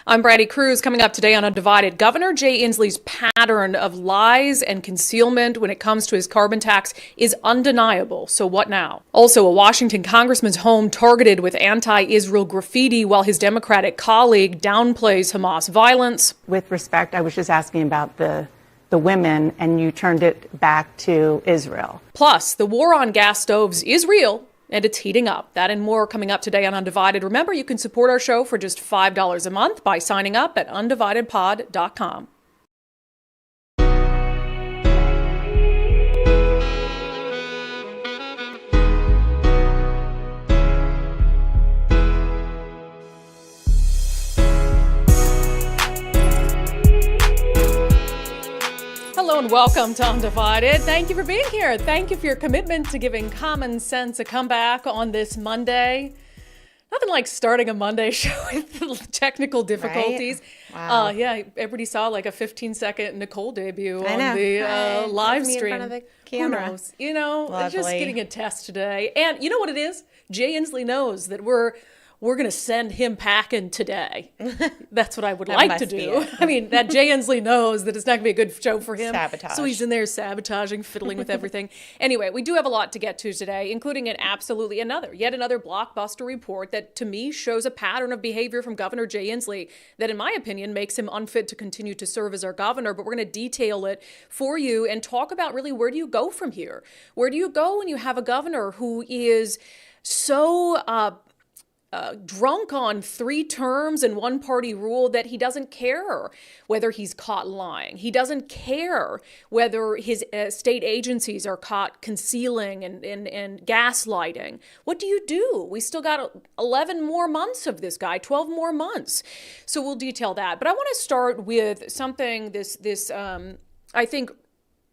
I'm Brandi. Kruse. Coming up today on unDivided, Governor Jay Inslee's pattern of lies and concealment when it comes to his carbon tax is undeniable. So what now? Also, a Washington congressman's home targeted with anti-Israel graffiti while his Democratic colleague downplays Hamas violence. With respect, I was just asking about the women, and you turned it back to Israel. Plus, the war on gas stoves is real, and it's heating up. That and more coming up today on unDivided. Remember, you can support our show for just $5 a month by signing up at undividedpod.com. Hello and welcome to unDivided. Thank you for being here. Thank you for your commitment to giving common sense a comeback on this Monday. Nothing like starting a Monday show with technical difficulties. Right? Wow. Yeah, everybody saw like a 15-second Nicole debut I on know. the live Me in stream. front of the camera. Who knows? You know, just Lovely. getting a test today. And you know what it is? Jay Inslee knows that we're going to send him packing today. That's what I would like to must be do. it. I mean, that Jay Inslee knows that it's not going to be a good show for him. Sabotage. So he's in there sabotaging, fiddling with everything. Anyway, we do have a lot to get to today, including yet another blockbuster report that to me shows a pattern of behavior from Governor Jay Inslee that in my opinion makes him unfit to continue to serve as our governor. But we're going to detail it for you and talk about really where do you go from here? Where do you go when you have a governor who is so drunk on 3 terms and one party rule that he doesn't care whether he's caught lying. He doesn't care whether his state agencies are caught concealing and gaslighting. What do you do? We still got 11 more months of this guy, 12 more months. So we'll detail that. But I want to start with something I think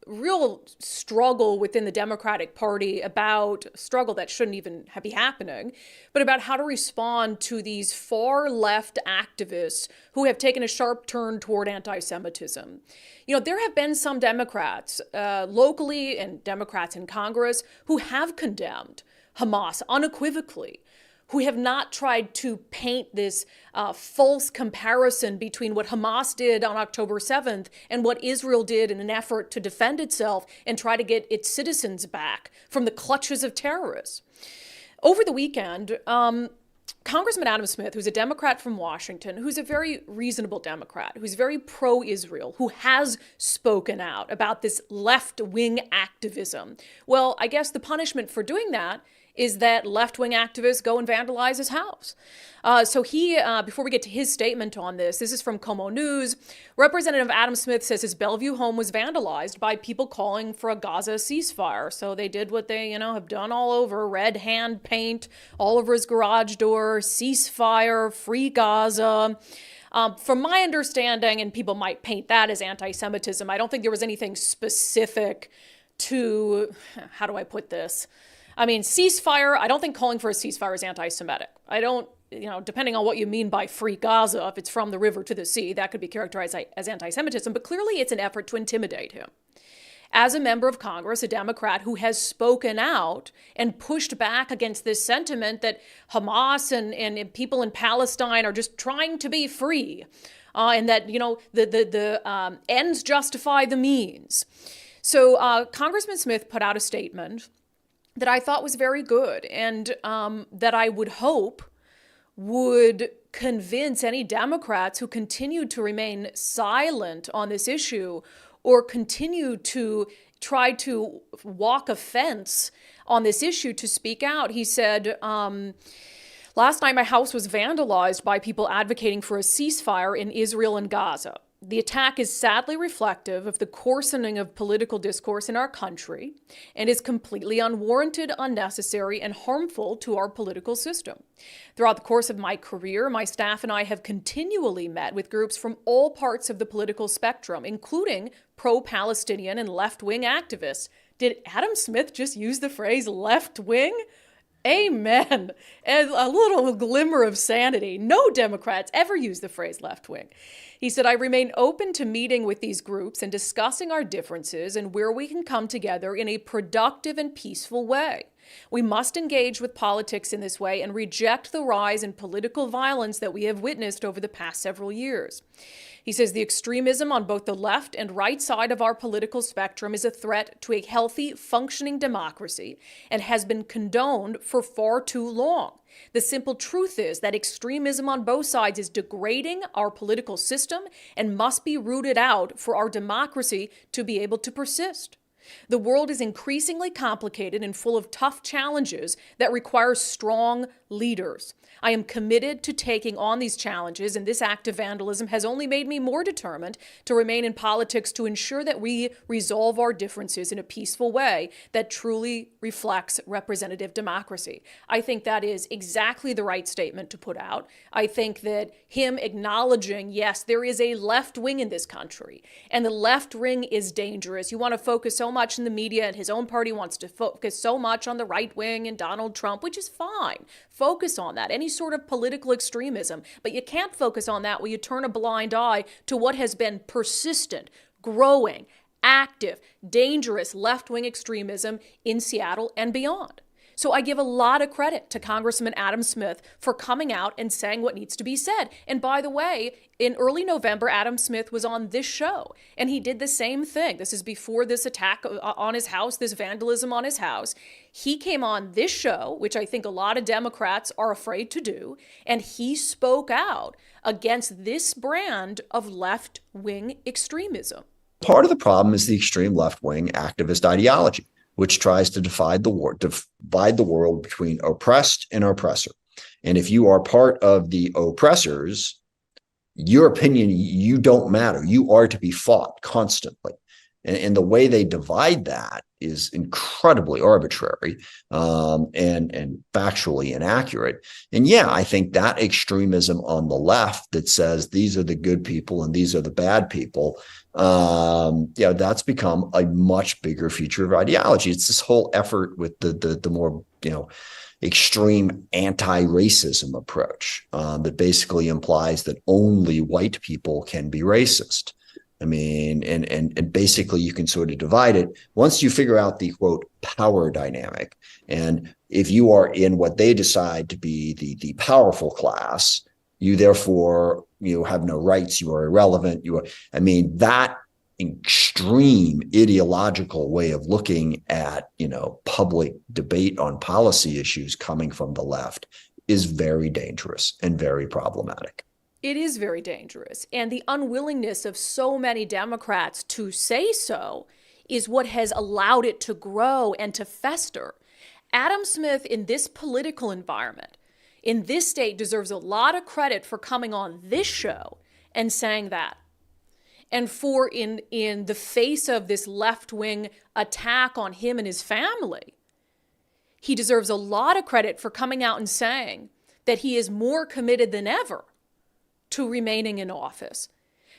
real struggle within the Democratic Party about struggle that shouldn't even be happening, but about how to respond to these far left activists who have taken a sharp turn toward anti-Semitism. You know, there have been some Democrats locally and Democrats in Congress who have condemned Hamas unequivocally, who have not tried to paint this false comparison between what Hamas did on October 7th and what Israel did in an effort to defend itself and try to get its citizens back from the clutches of terrorists. Over the weekend, Congressman Adam Smith, who's a Democrat from Washington, who's a very reasonable Democrat, who's very pro-Israel, who has spoken out about this left-wing activism. Well, I guess the punishment for doing that is that left-wing activists go and vandalize his house. So he, before we get to his statement on this is from Como News. Representative Adam Smith says his Bellevue home was vandalized by people calling for a Gaza ceasefire. So they did what they, have done all over, red hand paint all over his garage door, ceasefire, free Gaza. From my understanding, and people might paint that as anti-Semitism, I don't think there was anything specific to, how do I put this? I mean, ceasefire, I don't think calling for a ceasefire is anti-Semitic. I don't, depending on what you mean by free Gaza, if it's from the river to the sea, that could be characterized as anti-Semitism, but clearly it's an effort to intimidate him. As a member of Congress, a Democrat who has spoken out and pushed back against this sentiment that Hamas and people in Palestine are just trying to be free, and that, the ends justify the means. So Congressman Smith put out a statement that I thought was very good and that I would hope would convince any Democrats who continue to remain silent on this issue or continue to try to walk a fence on this issue to speak out. He said, last night my house was vandalized by people advocating for a ceasefire in Israel and Gaza. The attack is sadly reflective of the coarsening of political discourse in our country and is completely unwarranted, unnecessary, and harmful to our political system. Throughout the course of my career, my staff and I have continually met with groups from all parts of the political spectrum, including pro-Palestinian and left-wing activists. Did Adam Smith just use the phrase left-wing? Amen. And a little glimmer of sanity. No Democrats ever use the phrase left-wing. He said, I remain open to meeting with these groups and discussing our differences and where we can come together in a productive and peaceful way. We must engage with politics in this way and reject the rise in political violence that we have witnessed over the past several years. He says the extremism on both the left and right side of our political spectrum is a threat to a healthy, functioning democracy and has been condoned for far too long. The simple truth is that extremism on both sides is degrading our political system and must be rooted out for our democracy to be able to persist. The world is increasingly complicated and full of tough challenges that require strong leaders. I am committed to taking on these challenges, and this act of vandalism has only made me more determined to remain in politics to ensure that we resolve our differences in a peaceful way that truly reflects representative democracy. I think that is exactly the right statement to put out. I think that him acknowledging, yes, there is a left wing in this country, and the left wing is dangerous. You want to focus so much in the media, and his own party wants to focus so much on the right wing and Donald Trump, which is fine. Focus on that, any sort of political extremism, but you can't focus on that when you turn a blind eye to what has been persistent, growing, active, dangerous left-wing extremism in Seattle and beyond. So I give a lot of credit to Congressman Adam Smith for coming out and saying what needs to be said. And by the way, in early November, Adam Smith was on this show, and he did the same thing. This is before this attack on his house, this vandalism on his house. He came on this show, which I think a lot of Democrats are afraid to do, and he spoke out against this brand of left-wing extremism. Part of the problem is the extreme left-wing activist ideology, which tries to divide the world between oppressed and oppressor. And if you are part of the oppressors, your opinion, you don't matter. You are to be fought constantly. And the way they divide that is incredibly arbitrary and factually inaccurate. And yeah, I think that extremism on the left that says these are the good people and these are the bad people, that's become a much bigger feature of ideology. It's this whole effort with the more, extreme anti-racism approach that basically implies that only white people can be racist. I mean, and basically you can sort of divide it once you figure out the quote power dynamic. And if you are in what they decide to be the powerful class, you therefore have no rights. You are irrelevant. That extreme ideological way of looking at public debate on policy issues coming from the left is very dangerous and very problematic. It is very dangerous. And the unwillingness of so many Democrats to say so is what has allowed it to grow and to fester. Adam Smith, in this political environment, in this state, deserves a lot of credit for coming on this show and saying that. And for in the face of this left-wing attack on him and his family, he deserves a lot of credit for coming out and saying that he is more committed than ever to remaining in office.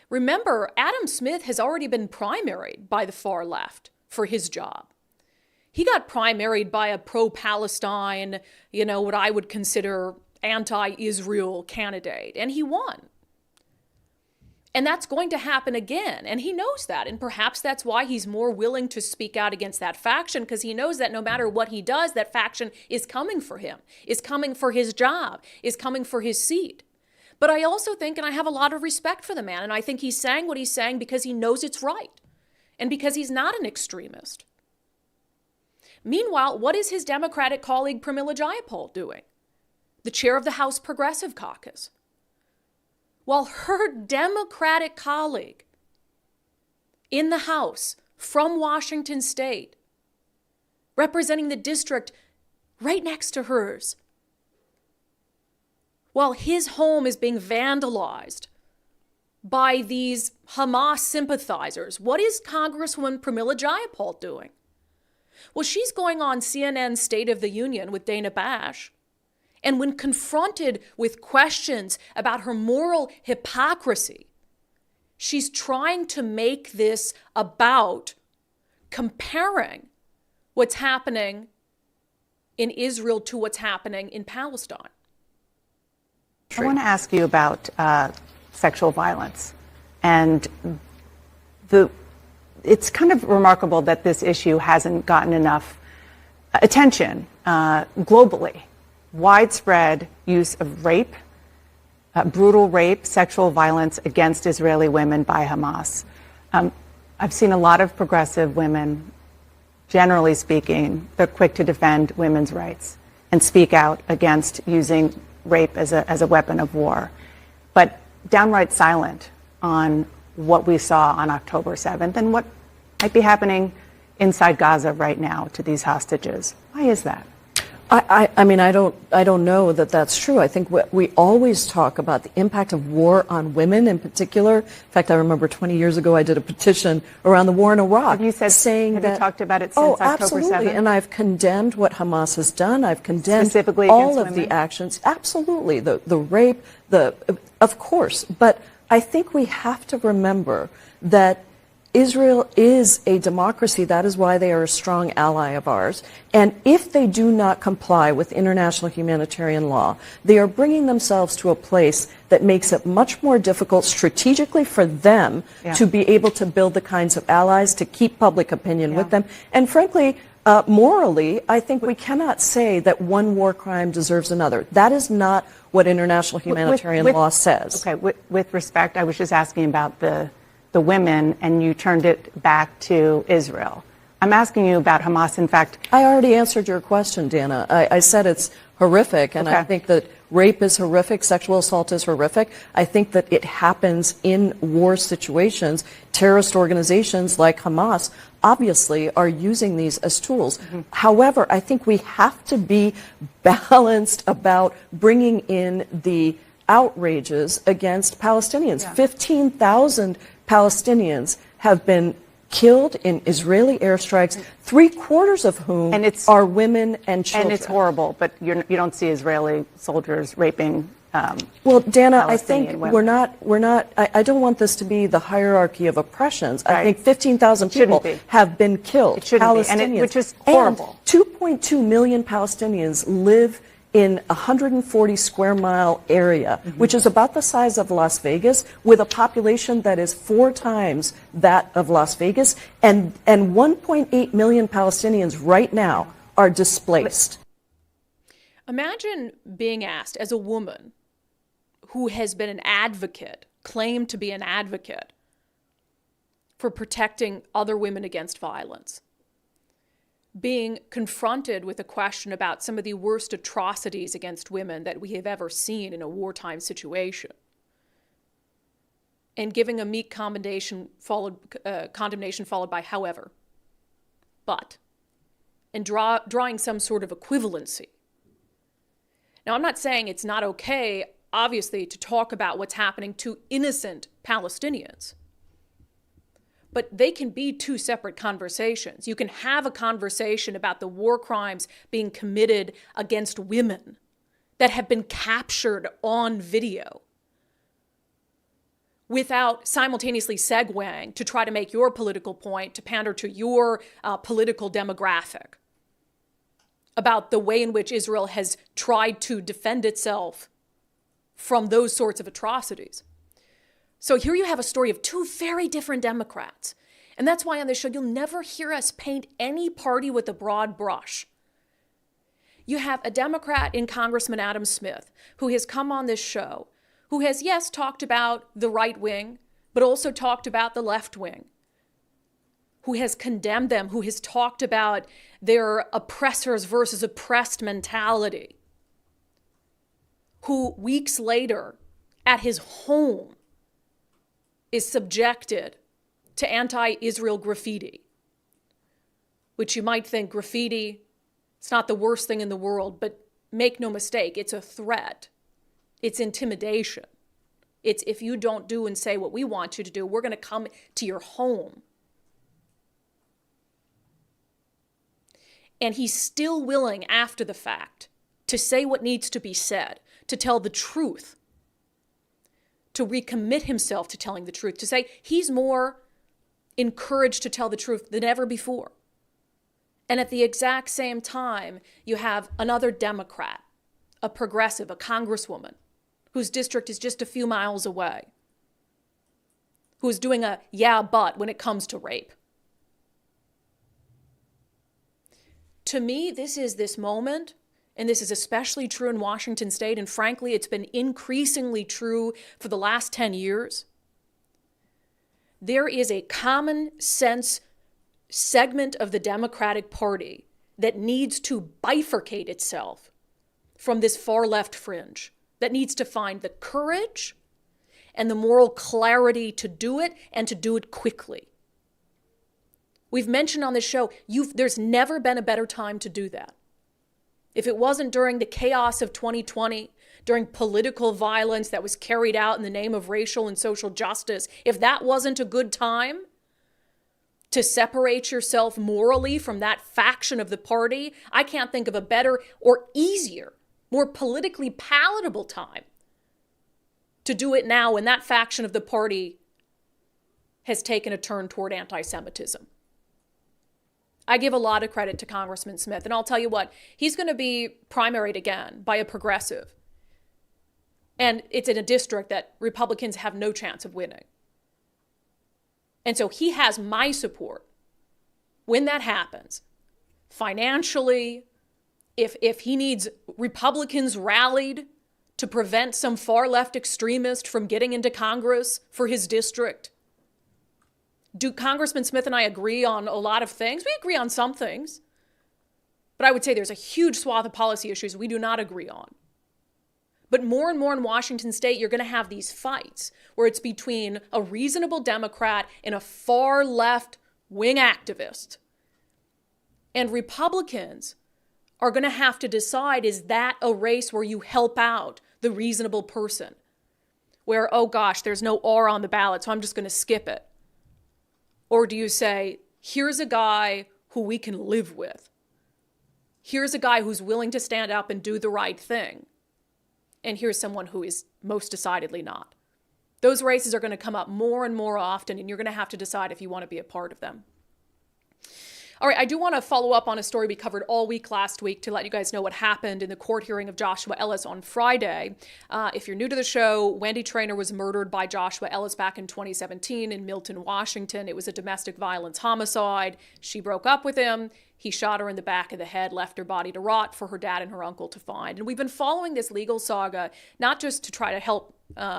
Remember, Adam Smith has already been primaried by the far left for his job. He got primaried by a pro-Palestine, what I would consider anti-Israel candidate, and he won. And that's going to happen again, and he knows that, and perhaps that's why he's more willing to speak out against that faction, because he knows that no matter what he does, that faction is coming for him, is coming for his job, is coming for his seat. But I also think, and I have a lot of respect for the man, and I think he's saying what he's saying because he knows it's right, and because he's not an extremist. Meanwhile, what is his Democratic colleague Pramila Jayapal doing? The chair of the House Progressive Caucus. While her Democratic colleague in the House from Washington State, representing the district right next to hers, while his home is being vandalized by these Hamas sympathizers, what is Congresswoman Pramila Jayapal doing? Well, she's going on CNN's State of the Union with Dana Bash, and when confronted with questions about her moral hypocrisy, she's trying to make this about comparing what's happening in Israel to what's happening in Palestine. I want to ask you about sexual violence. And it's kind of remarkable that this issue hasn't gotten enough attention globally, widespread use of rape, brutal rape, sexual violence against Israeli women by Hamas. I've seen a lot of progressive women, generally speaking, they're quick to defend women's rights and speak out against using rape as a weapon of war, but downright silent on what we saw on October 7th and what might be happening inside Gaza right now to these hostages. Why is that? I mean, I don't know that that's true. I think we always talk about the impact of war on women in particular. In fact, I remember 20 years ago I did a petition around the war in Iraq. Have you said, saying have that, you talked about it since October 7th? Absolutely. And I've condemned what Hamas has done. I've condemned specifically all of women? the actions. Absolutely. The rape, of course. But I think we have to remember that Israel is a democracy. That is why they are a strong ally of ours. And if they do not comply with international humanitarian law, they are bringing themselves to a place that makes it much more difficult strategically for them to be able to build the kinds of allies, to keep public opinion with them. And frankly, morally, I think we cannot say that one war crime deserves another. That is not what international humanitarian law says. Okay, with respect, I was just asking about the women, and you turned it back to Israel. I'm asking you about Hamas. In fact, I already answered your question, Dana. I said it's horrific, and I think that rape is horrific, sexual assault is horrific. I think that it happens in war situations. Terrorist organizations like Hamas obviously are using these as tools. However, I think we have to be balanced about bringing in the outrages against Palestinians. 15,000 Palestinians have been killed in Israeli airstrikes, 3/4 of whom are women and children. And it's horrible, but you don't see Israeli soldiers raping. Well, Dana, I Palestinian think women. I don't want this to be the hierarchy of oppressions. I think 15,000 people have been killed. It shouldn't be, Palestinians, which is horrible. And 2.2 million Palestinians live in a 140 square mile area, which is about the size of Las Vegas, with a population that is 4 times that of Las Vegas, and 1.8 million Palestinians right now are displaced. Imagine being asked as a woman who has been an advocate, claimed to be an advocate for protecting other women against violence, being confronted with a question about some of the worst atrocities against women that we have ever seen in a wartime situation, and giving a meek condemnation followed by however, but, and drawing some sort of equivalency. Now, I'm not saying it's not okay, obviously, to talk about what's happening to innocent Palestinians. But they can be 2 separate conversations. You can have a conversation about the war crimes being committed against women that have been captured on video without simultaneously segueing to try to make your political point, to pander to your political demographic about the way in which Israel has tried to defend itself from those sorts of atrocities. So here you have a story of 2 very different Democrats. And that's why on this show, you'll never hear us paint any party with a broad brush. You have a Democrat in Congressman Adam Smith, who has come on this show, who has, yes, talked about the right wing, but also talked about the left wing, who has condemned them, who has talked about their oppressors versus oppressed mentality, who weeks later at his home is subjected to anti-Israel graffiti, which you might think graffiti, it's not the worst thing in the world, but make no mistake, it's a threat. It's intimidation. It's if you don't do and say what we want you to do, we're going to come to your home. And he's still willing after the fact to say what needs to be said, to tell the truth, to recommit himself to telling the truth, to say he's more encouraged to tell the truth than ever before. And at the exact same time, you have another Democrat, a progressive, a congresswoman, whose district is just a few miles away, who's doing a yeah, but when it comes to rape. to me, this is this moment, and this is especially true in Washington state, and frankly, it's been increasingly true for the last 10 years. There is a common sense segment of the Democratic Party that needs to bifurcate itself from this far left fringe, that needs to find the courage and the moral clarity to do it, and to do it quickly. We've mentioned on this show, there's never been a better time to do that. If it wasn't during the chaos of 2020, during political violence that was carried out in the name of racial and social justice, if that wasn't a good time to separate yourself morally from that faction of the party, I can't think of a better or easier, more politically palatable time to do it now when that faction of the party has taken a turn toward anti-Semitism. I give a lot of credit to Congressman Smith, and I'll tell you what, he's going to be primaried again by a progressive. And it's in a district that Republicans have no chance of winning. And so he has my support when that happens. Financially, if he needs Republicans rallied to prevent some far left extremist from getting into Congress for his district. Do Congressman Smith and I agree on a lot of things? We agree on some things. But I would say there's a huge swath of policy issues we do not agree on. But more and more in Washington state, you're going to have these fights where it's between a reasonable Democrat and a far left wing activist. And Republicans are going to have to decide, is that a race where you help out the reasonable person? Where, oh gosh, there's no R on the ballot, so I'm just going to skip it. Or do you say, here's a guy who we can live with. Here's a guy who's willing to stand up and do the right thing. And here's someone who is most decidedly not. Those races are going to come up more and more often, and you're going to have to decide if you want to be a part of them. All right, I do want to follow up on a story we covered all week last week to let you guys know what happened in the court hearing of Joshua Ellis on Friday. If you're new to the show, Wendy Traynor was murdered by Joshua Ellis back in 2017 in Milton, Washington. It was a domestic violence homicide. She broke up with him. He shot her in the back of the head, left her body to rot for her dad and her uncle to find. And we've been following this legal saga, not just to try to help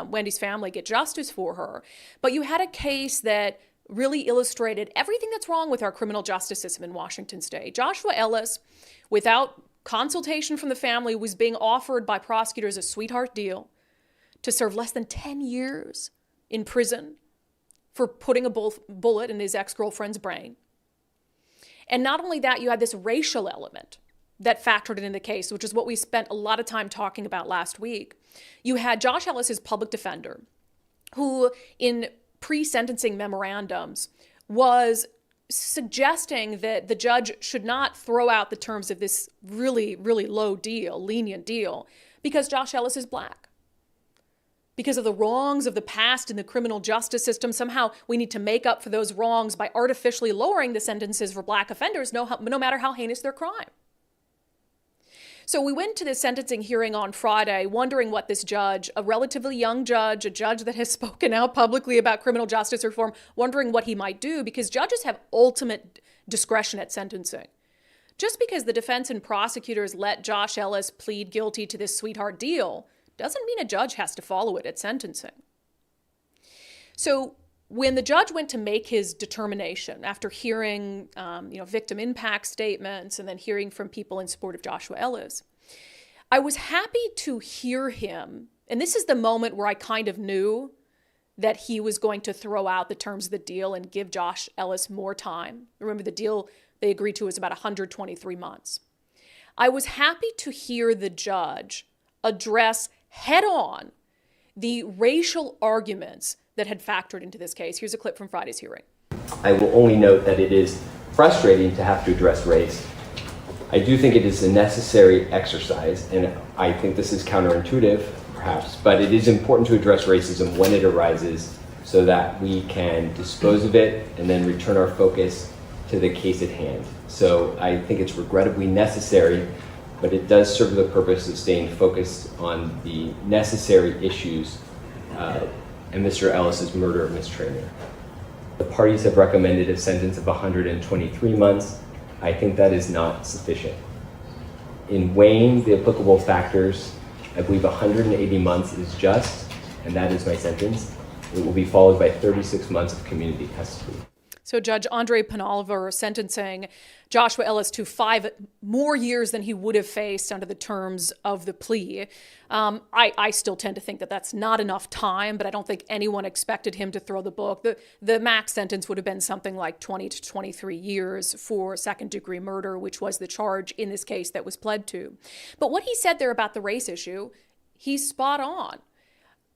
Wendy's family get justice for her, but you had a case that really illustrated everything that's wrong with our criminal justice system in Washington state. Joshua Ellis, without consultation from the family, was being offered by prosecutors a sweetheart deal to serve less than 10 years in prison for putting a bullet in his ex-girlfriend's brain. And not only that, you had this racial element that factored in the case, which is what we spent a lot of time talking about last week. You had Josh Ellis's public defender, who in pre-sentencing memorandums was suggesting that the judge should not throw out the terms of this really, really low deal, lenient deal, because Josh Ellis is black. Because of the wrongs of the past in the criminal justice system, somehow we need to make up for those wrongs by artificially lowering the sentences for black offenders, no matter how heinous their crime. So we went to this sentencing hearing on Friday wondering what this judge, a relatively young judge, a judge that has spoken out publicly about criminal justice reform, wondering what he might do, because judges have ultimate discretion at sentencing. Just because the defense and prosecutors let Josh Ellis plead guilty to this sweetheart deal doesn't mean a judge has to follow it at sentencing. So when the judge went to make his determination after hearing victim impact statements and then hearing from people in support of Joshua Ellis, I was happy to hear him. And this is the moment where I kind of knew that he was going to throw out the terms of the deal and give Josh Ellis more time. Remember, the deal they agreed to was about 123 months. I was happy to hear the judge address head on the racial arguments that had factored into this case. Here's a clip from Friday's hearing. I will only note that it is frustrating to have to address race. I do think it is a necessary exercise, and I think this is counterintuitive, perhaps, but it is important to address racism when it arises so that we can dispose of it and then return our focus to the case at hand. So I think it's regrettably necessary, but it does serve the purpose of staying focused on the necessary issues and Mr. Ellis's murder of Ms. Traynor. The parties have recommended a sentence of 123 months. I think that is not sufficient. In weighing the applicable factors, I believe 180 months is just, and that is my sentence. It will be followed by 36 months of community custody. So Judge Andre Penalver sentencing Joshua Ellis to 5 more years than he would have faced under the terms of the plea. I still tend to think that that's not enough time, but I don't think anyone expected him to throw the book. The max sentence would have been something like 20 to 23 years for second-degree murder, which was the charge in this case that was pled to. But what he said there about the race issue, he's spot on.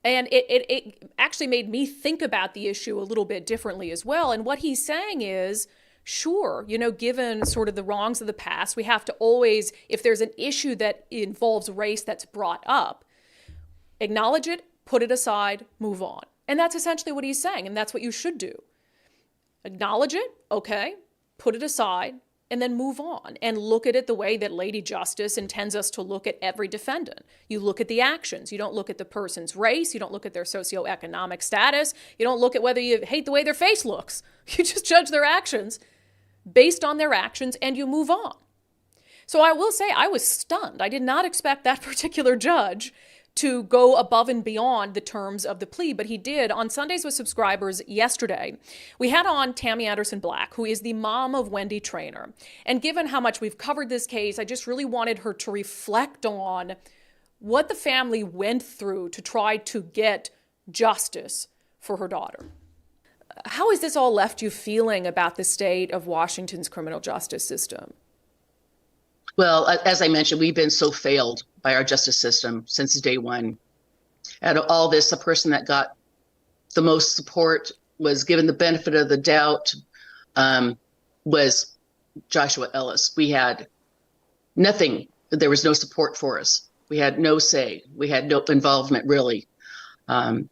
And it actually made me think about the issue a little bit differently as well. And what he's saying is, sure, given sort of the wrongs of the past, we have to always, if there's an issue that involves race that's brought up, acknowledge it, put it aside, move on. And that's essentially what he's saying, and that's what you should do. Acknowledge it, okay, put it aside, and then move on and look at it the way that Lady Justice intends us to look at every defendant. You look at the actions. You don't look at the person's race. You don't look at their socioeconomic status. You don't look at whether you hate the way their face looks. You just judge their actions based on their actions, and you move on. So I will say I was stunned. I did not expect that particular judge to go above and beyond the terms of the plea, but he did. On Sundays with Subscribers yesterday, we had on Tammy Anderson Black, who is the mom of Wendy Traynor. And given how much we've covered this case, I just really wanted her to reflect on what the family went through to try to get justice for her daughter. How has this all left you feeling about the state of Washington's criminal justice system? Well, as I mentioned, we've been so failed by our justice system since day one. Out of all this, the person that got the most support, was given the benefit of the doubt, was Joshua Ellis. We had nothing. There was no support for us. We had no say. We had no involvement, really. When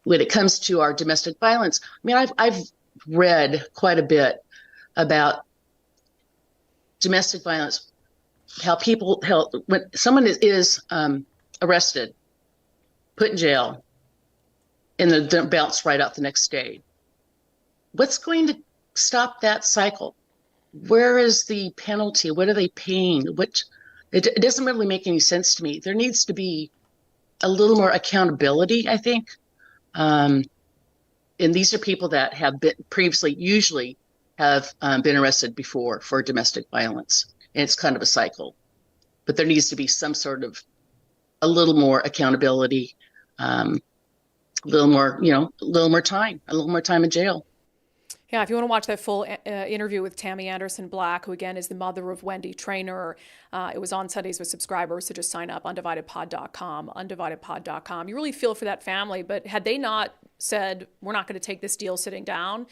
it comes to our domestic violence, I mean, I've read quite a bit about domestic violence, how when someone is arrested, put in jail, and they're bounced right out the next day. What's going to stop that cycle? Where is the penalty? What are they paying? It doesn't really make any sense to me. There needs to be a little more accountability, I think. And these are people that have been previously, usually have been arrested before for domestic violence. And it's kind of a cycle. But there needs to be some sort of a little more accountability, a little more time in jail. Yeah, if you want to watch that full interview with Tammy Anderson Black, who again is the mother of Wendy Traynor, it was on Sundays with Subscribers, so just sign up, undividedpod.com, undividedpod.com. You really feel for that family, but had they not said, we're not going to take this deal sitting down,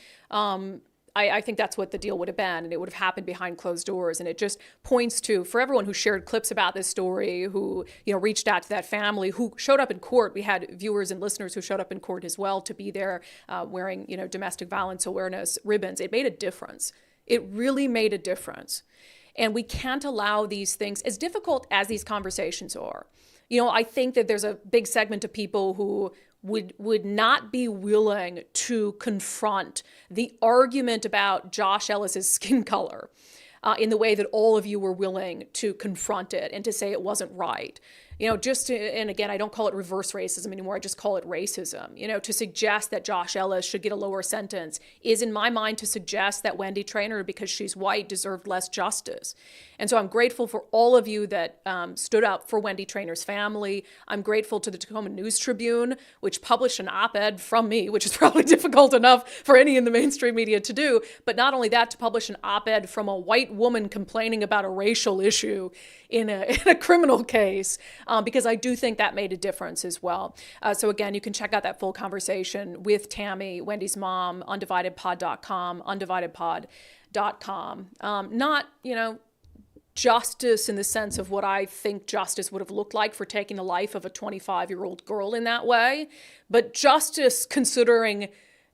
I think that's what the deal would have been, and it would have happened behind closed doors. And it just points to, for everyone who shared clips about this story, who reached out to that family, who showed up in court. We had viewers and listeners who showed up in court as well to be there wearing domestic violence awareness ribbons. It made a difference. It really made a difference. And we can't allow these things, as difficult as these conversations are. I think that there's a big segment of people who would not be willing to confront the argument about Josh Ellis's skin color in the way that all of you were willing to confront it and to say it wasn't right. And again, I don't call it reverse racism anymore. I just call it racism. To suggest that Josh Ellis should get a lower sentence is, in my mind, to suggest that Wendy Traynor, because she's white, deserved less justice. And so I'm grateful for all of you that stood up for Wendy Traynor's family. I'm grateful to the Tacoma News Tribune, which published an op-ed from me, which is probably difficult enough for any in the mainstream media to do. But not only that, to publish an op-ed from a white woman complaining about a racial issue in a criminal case, because I do think that made a difference as well. So again, you can check out that full conversation with Tammy, Wendy's mom, undividedpod.com, undividedpod.com. Not, justice in the sense of what I think justice would have looked like for taking the life of a 25-year-old girl in that way, but justice considering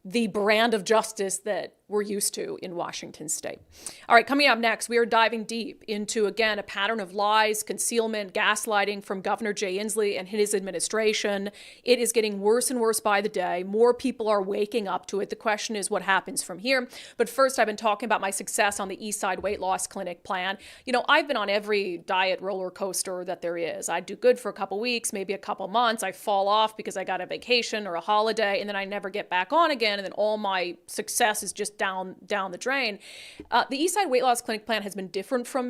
the brand of justice that we're used to in Washington state. All right, coming up next, we are diving deep into, again, a pattern of lies, concealment, gaslighting from Governor Jay Inslee and his administration. It is getting worse and worse by the day. More people are waking up to it. The question is what happens from here. But first, I've been talking about my success on the Eastside Weight Loss Clinic plan. You know, I've been on every diet roller coaster that there is. I do good for a couple weeks, maybe a couple months. I fall off because I got a vacation or a holiday, and then I never get back on again, and then all my success is just down the drain. The Eastside Weight Loss Clinic plan has been different for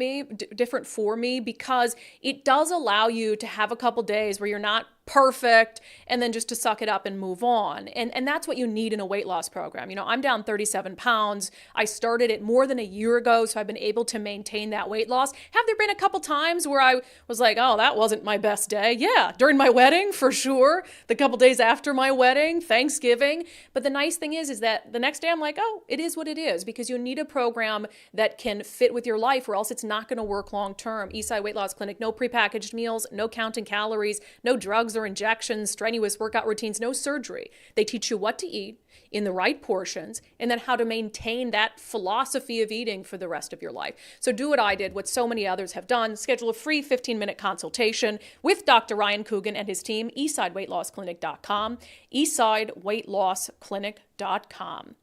me because it does allow you to have a couple days where you're not perfect and then just to suck it up and move on. And that's what you need in a weight loss program. You know, I'm down 37 pounds. I started it more than a year ago, so I've been able to maintain that weight loss. Have there been a couple times where I was like, oh, that wasn't my best day? Yeah, during my wedding, for sure. The couple days after my wedding, Thanksgiving. But the nice thing is that the next day I'm like, oh, it is what it is, because you need a program that can fit with your life or else it's not going to work long term. Eastside Weight Loss Clinic, no prepackaged meals, no counting calories, no drugs or injections, strenuous workout routines, no surgery. They teach you what to eat in the right portions and then how to maintain that philosophy of eating for the rest of your life. So do what I did, what so many others have done. Schedule a free 15-minute consultation with Dr. Ryan Coogan and his team, eastsideweightlossclinic.com, eastsideweightlossclinic.com.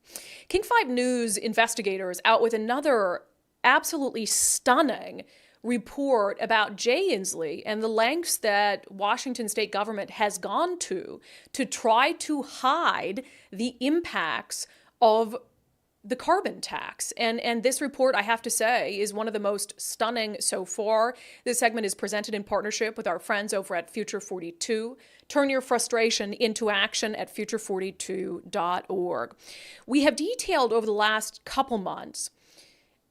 King 5 News investigators out with another absolutely stunning report about Jay Inslee and the lengths that Washington state government has gone to try to hide the impacts of the carbon tax. And this report, I have to say, is one of the most stunning so far. This segment is presented in partnership with our friends over at Future 42. Turn your frustration into action at future42.org. We have detailed over the last couple months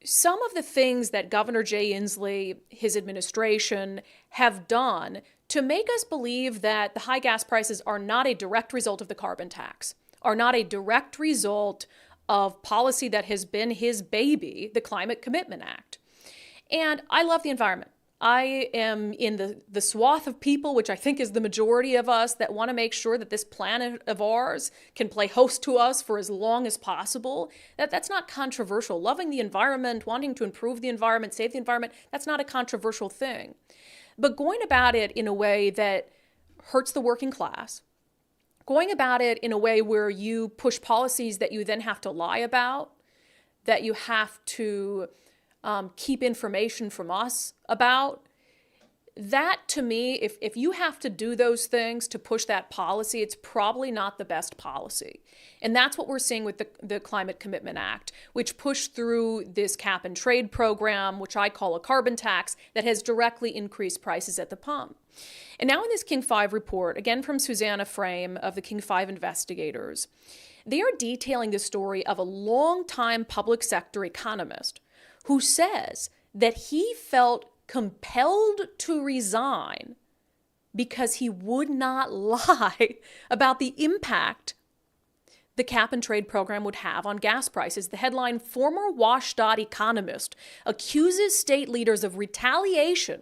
some of the things that Governor Jay Inslee, his administration, have done to make us believe that the high gas prices are not a direct result of the carbon tax, are not a direct result of policy that has been his baby, the Climate Commitment Act. And I love the environment. I am in the swath of people, which I think is the majority of us, that want to make sure that this planet of ours can play host to us for as long as possible. That's not controversial. Loving the environment, wanting to improve the environment, save the environment, that's not a controversial thing. But going about it in a way that hurts the working class, going about it in a way where you push policies that you then have to lie about, that you have to keep information from us about, that to me, if you have to do those things to push that policy, it's probably not the best policy. And that's what we're seeing with the Climate Commitment Act, which pushed through this cap and trade program, which I call a carbon tax, that has directly increased prices at the pump. And now in this King 5 report, again from Susanna Frame of the King 5 investigators, they are detailing the story of a longtime public sector economist who says that he felt compelled to resign because he would not lie about the impact the cap and trade program would have on gas prices. The headline, former WSDOT economist accuses state leaders of retaliation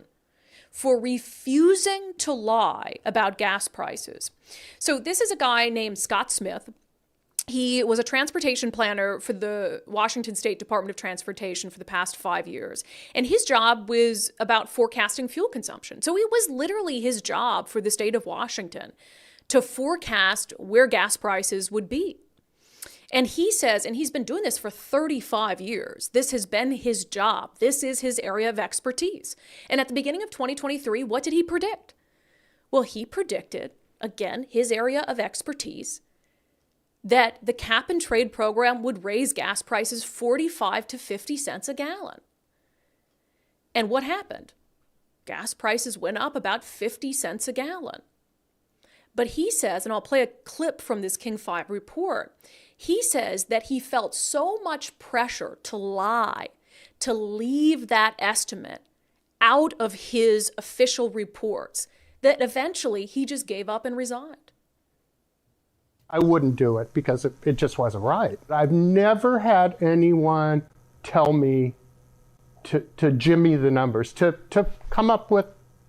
for refusing to lie about gas prices. So this is a guy named Scott Smith. He was a transportation planner for the Washington State Department of Transportation for the past 5 years. And his job was about forecasting fuel consumption. So it was literally his job for the state of Washington to forecast where gas prices would be. And he says, and he's been doing this for 35 years, this has been his job. This is his area of expertise. And at the beginning of 2023, what did he predict? Well, he predicted, again, his area of expertise, that the cap and trade program would raise gas prices 45 to 50 cents a gallon. And what happened? Gas prices went up about 50 cents a gallon. But he says, and I'll play a clip from this King 5 report, he says that he felt so much pressure to lie, to leave that estimate out of his official reports, that eventually he just gave up and resigned. I wouldn't do it because it just wasn't right. I've never had anyone tell me to jimmy the numbers, to come up with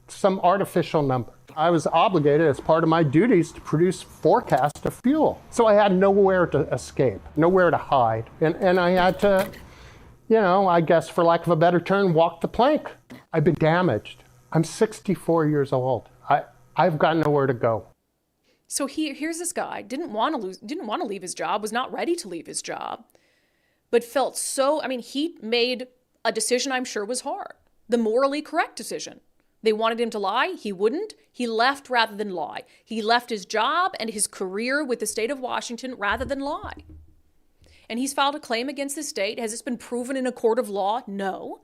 some artificial number. I was obligated as part of my duties to produce forecast of fuel. So I had nowhere to escape, nowhere to hide. And I had to, I guess for lack of a better term, walk the plank. I've been damaged. I'm 64 years old. I've got nowhere to go. So here's this guy, didn't want to leave his job, was not ready to leave his job, but felt he made a decision I'm sure was hard, the morally correct decision. They wanted him to lie. He wouldn't. He left rather than lie. He left his job and his career with the state of Washington rather than lie. And he's filed a claim against the state. Has this been proven in a court of law? No.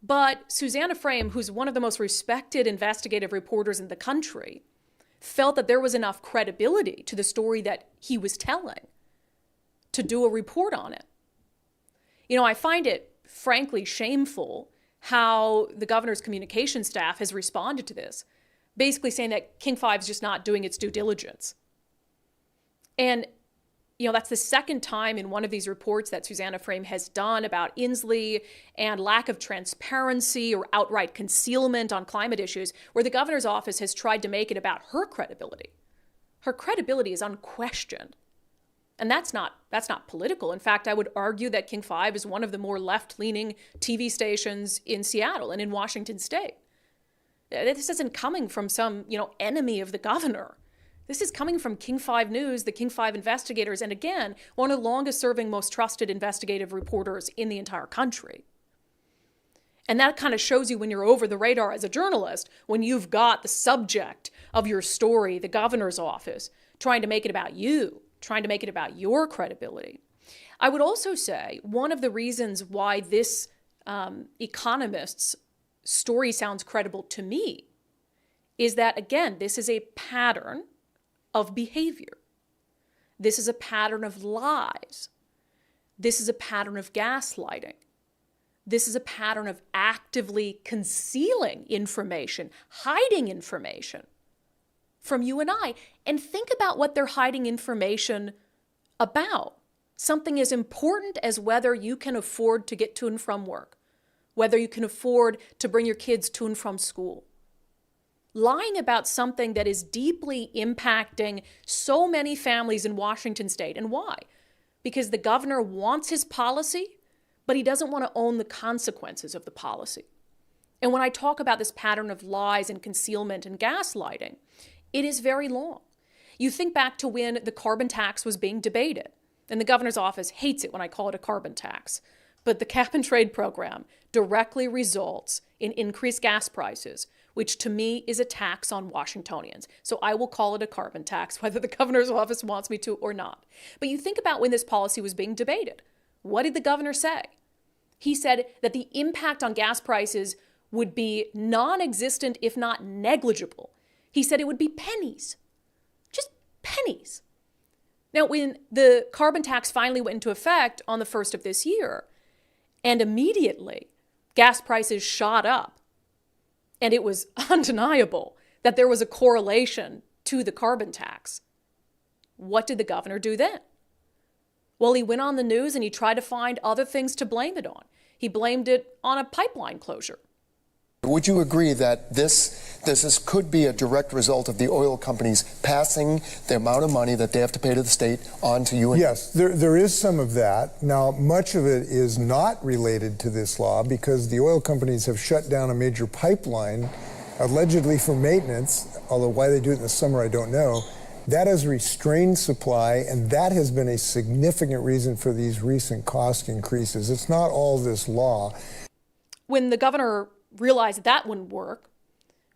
But Susanna Frame, who's one of the most respected investigative reporters in the country, felt that there was enough credibility to the story that he was telling to do a report on it. I find it frankly shameful how the governor's communication staff has responded to this, basically saying that King 5 is just not doing its due diligence. And, that's the second time in one of these reports that Susanna Frame has done about Inslee and lack of transparency or outright concealment on climate issues, where the governor's office has tried to make it about her credibility. Her credibility is unquestioned. And that's not political. In fact, I would argue that King 5 is one of the more left-leaning TV stations in Seattle and in Washington state. This isn't coming from some, enemy of the governor. This is coming from King 5 News, the King 5 investigators, and again, one of the longest-serving, most trusted investigative reporters in the entire country. And that kind of shows you when you're over the radar as a journalist, when you've got the subject of your story, the governor's office, trying to make it about you, trying to make it about your credibility. I would also say one of the reasons why this economist's story sounds credible to me is that, again, this is a pattern of behavior. This is a pattern of lies. This is a pattern of gaslighting. This is a pattern of actively concealing information, hiding information from you and I. And think about what they're hiding information about. Something as important as whether you can afford to get to and from work, whether you can afford to bring your kids to and from school. Lying about something that is deeply impacting so many families in Washington state. And why? Because the governor wants his policy, but he doesn't want to own the consequences of the policy. And when I talk about this pattern of lies and concealment and gaslighting, it is very long. You think back to when the carbon tax was being debated, and the governor's office hates it when I call it a carbon tax. But the cap and trade program directly results in increased gas prices, which to me is a tax on Washingtonians. So I will call it a carbon tax, whether the governor's office wants me to or not. But you think about when this policy was being debated. What did the governor say? He said that the impact on gas prices would be non-existent, if not negligible. He said it would be pennies, just pennies. Now, when the carbon tax finally went into effect on the 1st of this year, and immediately gas prices shot up, and it was undeniable that there was a correlation to the carbon tax, what did the governor do then? Well, he went on the news and he tried to find other things to blame it on. He blamed it on a pipeline closure. Would you agree that this could be a direct result of the oil companies passing the amount of money that they have to pay to the state on to you? Yes, there is some of that. Now, much of it is not related to this law because the oil companies have shut down a major pipeline, allegedly for maintenance, although why they do it in the summer, I don't know. That has restrained supply, and that has been a significant reason for these recent cost increases. It's not all this law. When the governor realized that wouldn't work,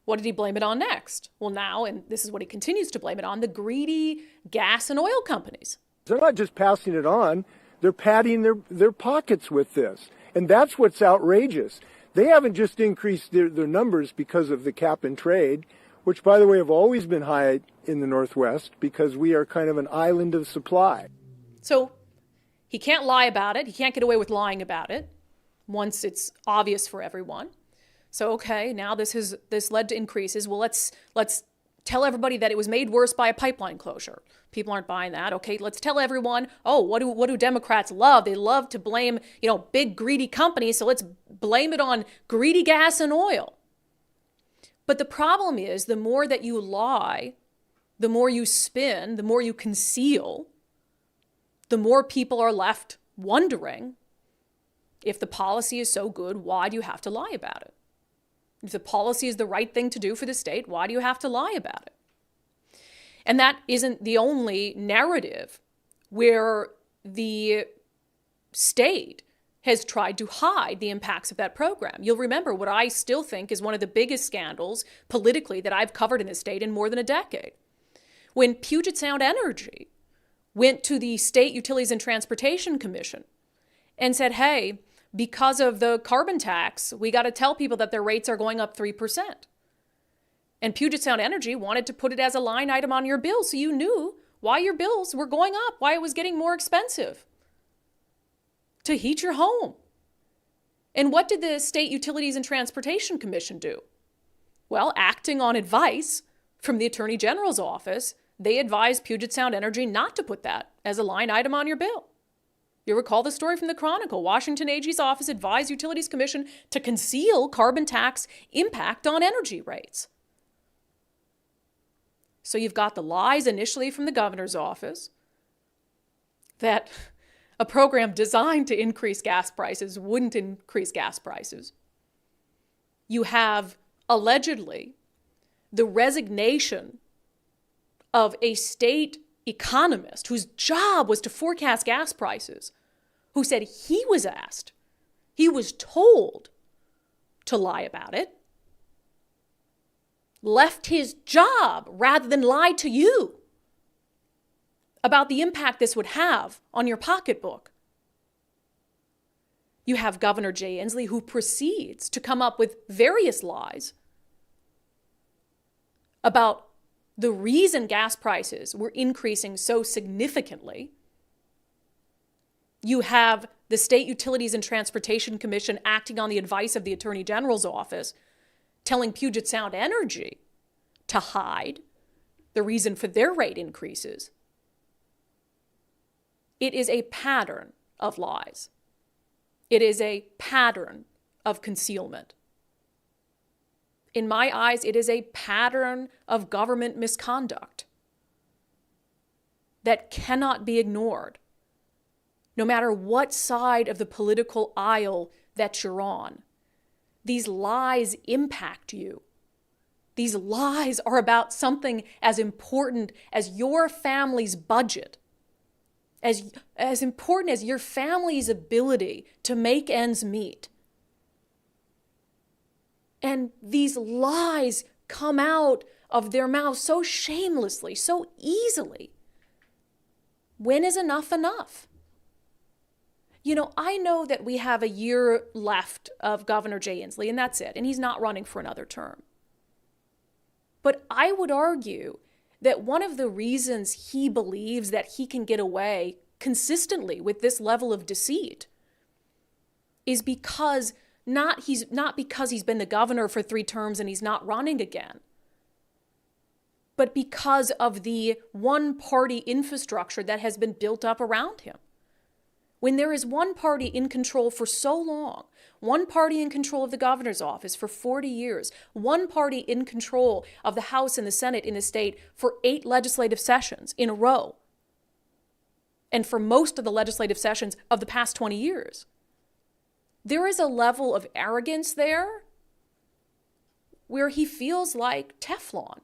what did he blame it on next? Well, now, and this is what he continues to blame it on, the greedy gas and oil companies. They're not just passing it on, they're padding their pockets with this. And that's what's outrageous. They haven't just increased their numbers because of the cap and trade, which, by the way, have always been high in the Northwest because we are kind of an island of supply. So he can't lie about it. He can't get away with lying about it once it's obvious for everyone. So, okay, now this led to increases. Well, let's tell everybody that it was made worse by a pipeline closure. People aren't buying that. Okay, let's tell everyone, oh, what do Democrats love? They love to blame, big greedy companies. So let's blame it on greedy gas and oil. But the problem is, the more that you lie, the more you spin, the more you conceal, the more people are left wondering, if the policy is so good, why do you have to lie about it? If the policy is the right thing to do for the state, why do you have to lie about it? And that isn't the only narrative where the state has tried to hide the impacts of that program. You'll remember what I still think is one of the biggest scandals politically that I've covered in the state in more than a decade. When Puget Sound Energy went to the State Utilities and Transportation Commission and said, hey, because of the carbon tax, we got to tell people that their rates are going up 3%. And Puget Sound Energy wanted to put it as a line item on your bill so you knew why your bills were going up, why it was getting more expensive to heat your home. And what did the State Utilities and Transportation Commission do? Well, acting on advice from the Attorney General's office, they advised Puget Sound Energy not to put that as a line item on your bill. You recall the story from the Chronicle. Washington AG's office advised Utilities Commission to conceal carbon tax impact on energy rates. So you've got the lies initially from the governor's office that a program designed to increase gas prices wouldn't increase gas prices. You have allegedly the resignation of a state economist whose job was to forecast gas prices, who said he was asked, he was told to lie about it, left his job rather than lie to you about the impact this would have on your pocketbook. You have Governor Jay Inslee, who proceeds to come up with various lies about the reason gas prices were increasing so significantly. You have the State Utilities and Transportation Commission acting on the advice of the Attorney General's office, telling Puget Sound Energy to hide the reason for their rate increases. It is a pattern of lies. It is a pattern of concealment. In my eyes, it is a pattern of government misconduct that cannot be ignored, no matter what side of the political aisle that you're on. These lies impact you. These lies are about something as important as your family's budget, as important as your family's ability to make ends meet. And these lies come out of their mouths so shamelessly, so easily. When is enough enough? You know, I know that we have a year left of Governor Jay Inslee, and that's it, and he's not running for another term. But I would argue that one of the reasons he believes that he can get away consistently with this level of deceit is because not because he's been the governor for 3 terms and he's not running again, but because of the one-party infrastructure that has been built up around him. When there is one party in control for so long, one party in control of the governor's office for 40 years, one party in control of the House and the Senate in the state for 8 legislative sessions in a row, and for most of the legislative sessions of the past 20 years, there is a level of arrogance there where he feels like Teflon.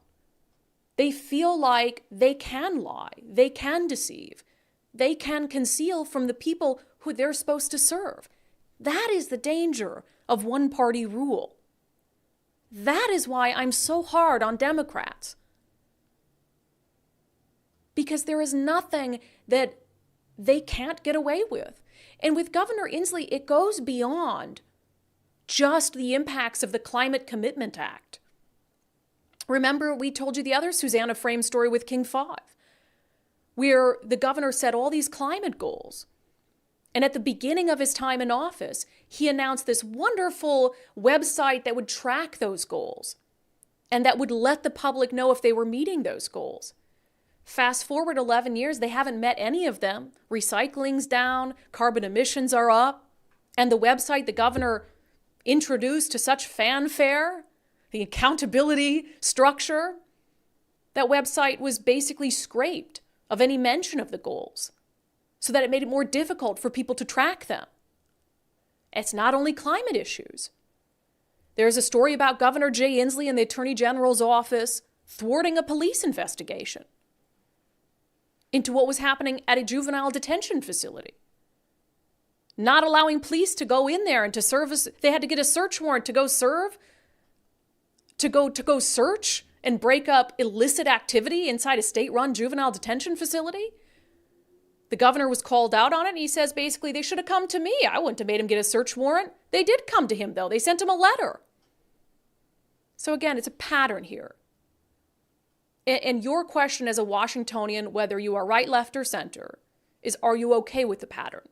They feel like they can lie, they can deceive, they can conceal from the people who they're supposed to serve. That is the danger of one-party rule. That is why I'm so hard on Democrats. Because there is nothing that they can't get away with. And with Governor Inslee, it goes beyond just the impacts of the Climate Commitment Act. Remember, we told you the other Susanna Frame story with King 5, where the governor set all these climate goals. And at the beginning of his time in office, he announced this wonderful website that would track those goals and that would let the public know if they were meeting those goals. Fast forward 11 years, they haven't met any of them. Recycling's down, carbon emissions are up, and the website the governor introduced to such fanfare the accountability structure, that website was basically scraped of any mention of the goals so that it made it more difficult for people to track them. It's not only climate issues. There's a story about Governor Jay Inslee and the Attorney General's office thwarting a police investigation into what was happening at a juvenile detention facility. Not allowing police to go in there and to service. They had to get a search warrant to go serve, to go search and break up illicit activity inside a state-run juvenile detention facility. The governor was called out on it, and he says basically they should have come to me. I wouldn't have made him get a search warrant. They did come to him, though. They sent him a letter. So again, it's a pattern here. And your question as a Washingtonian, whether you are right, left, or center, is are you okay with the pattern?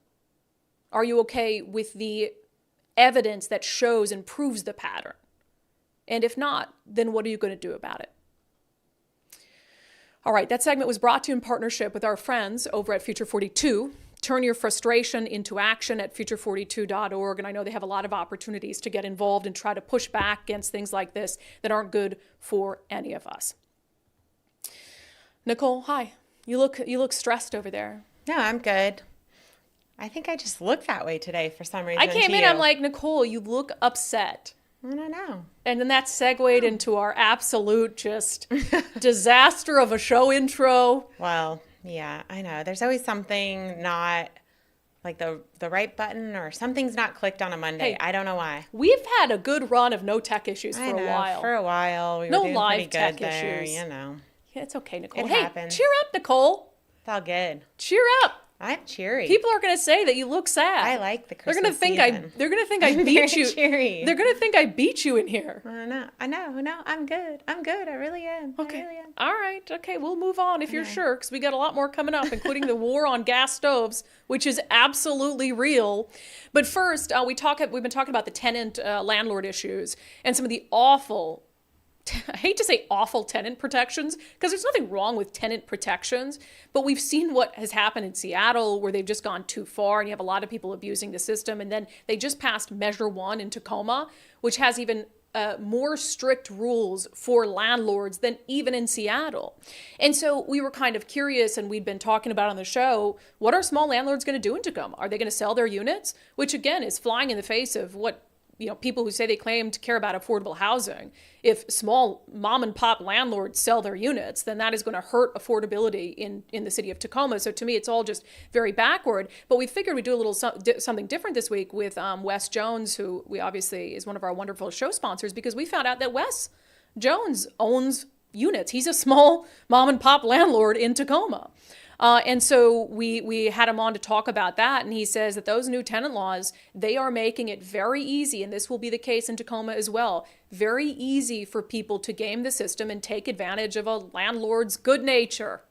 Are you okay with the evidence that shows and proves the pattern? And if not, then what are you going to do about it? All right, that segment was brought to you in partnership with our friends over at Future 42. Turn your frustration into action at future42.org. And I know they have a lot of opportunities to get involved and try to push back against things like this that aren't good for any of us. Nicole, hi. You look stressed over there. No, I'm good. I think I just look that way today for some reason. I came in, I'm like, Nicole, you look upset. I don't know. And then that segued into our absolute just disaster of a show intro. Well, yeah, I know. There's always something not like the right button or something's not clicked on a Monday. Hey, I don't know why. We've had a good run of no tech issues for a while. For a while. We were no doing live pretty tech good there, issues. you know. Yeah, it's okay, Nicole. It hey, happens. Cheer up, Nicole. It's all good. Cheer up. I'm cheery. People are going to say that you look sad. I like the Christmas They're going to think season. They're going to think I beat you. Cheery. They're going to think I beat you in here. I know. No, I'm good. I really am. Okay. I really am. All right. Okay, we'll move on if you're sure, because we got a lot more coming up, including the war on gas stoves, which is absolutely real. But first, we've been talking about the tenant landlord issues and some of the awful, I hate to say awful tenant protections, because there's nothing wrong with tenant protections, but we've seen what has happened in Seattle where they've just gone too far and you have a lot of people abusing the system. And then they just passed Measure 1 in Tacoma, which has even more strict rules for landlords than even in Seattle. And so we were kind of curious, and we'd been talking about on the show, what are small landlords going to do in Tacoma? Are they going to sell their units? Which again is flying in the face of what people who say they claim to care about affordable housing. If small mom and pop landlords sell their units, then that is going to hurt affordability in the city of Tacoma. So to me, it's all just very backward. But we figured we'd do a little something different this week with Wes Jones, who we obviously is one of our wonderful show sponsors, because we found out that Wes Jones owns units. He's a small mom and pop landlord in Tacoma. And so we had him on to talk about that. And he says that those new tenant laws, they are making it very easy, and this will be the case in Tacoma as well, very easy for people to game the system and take advantage of a landlord's good nature.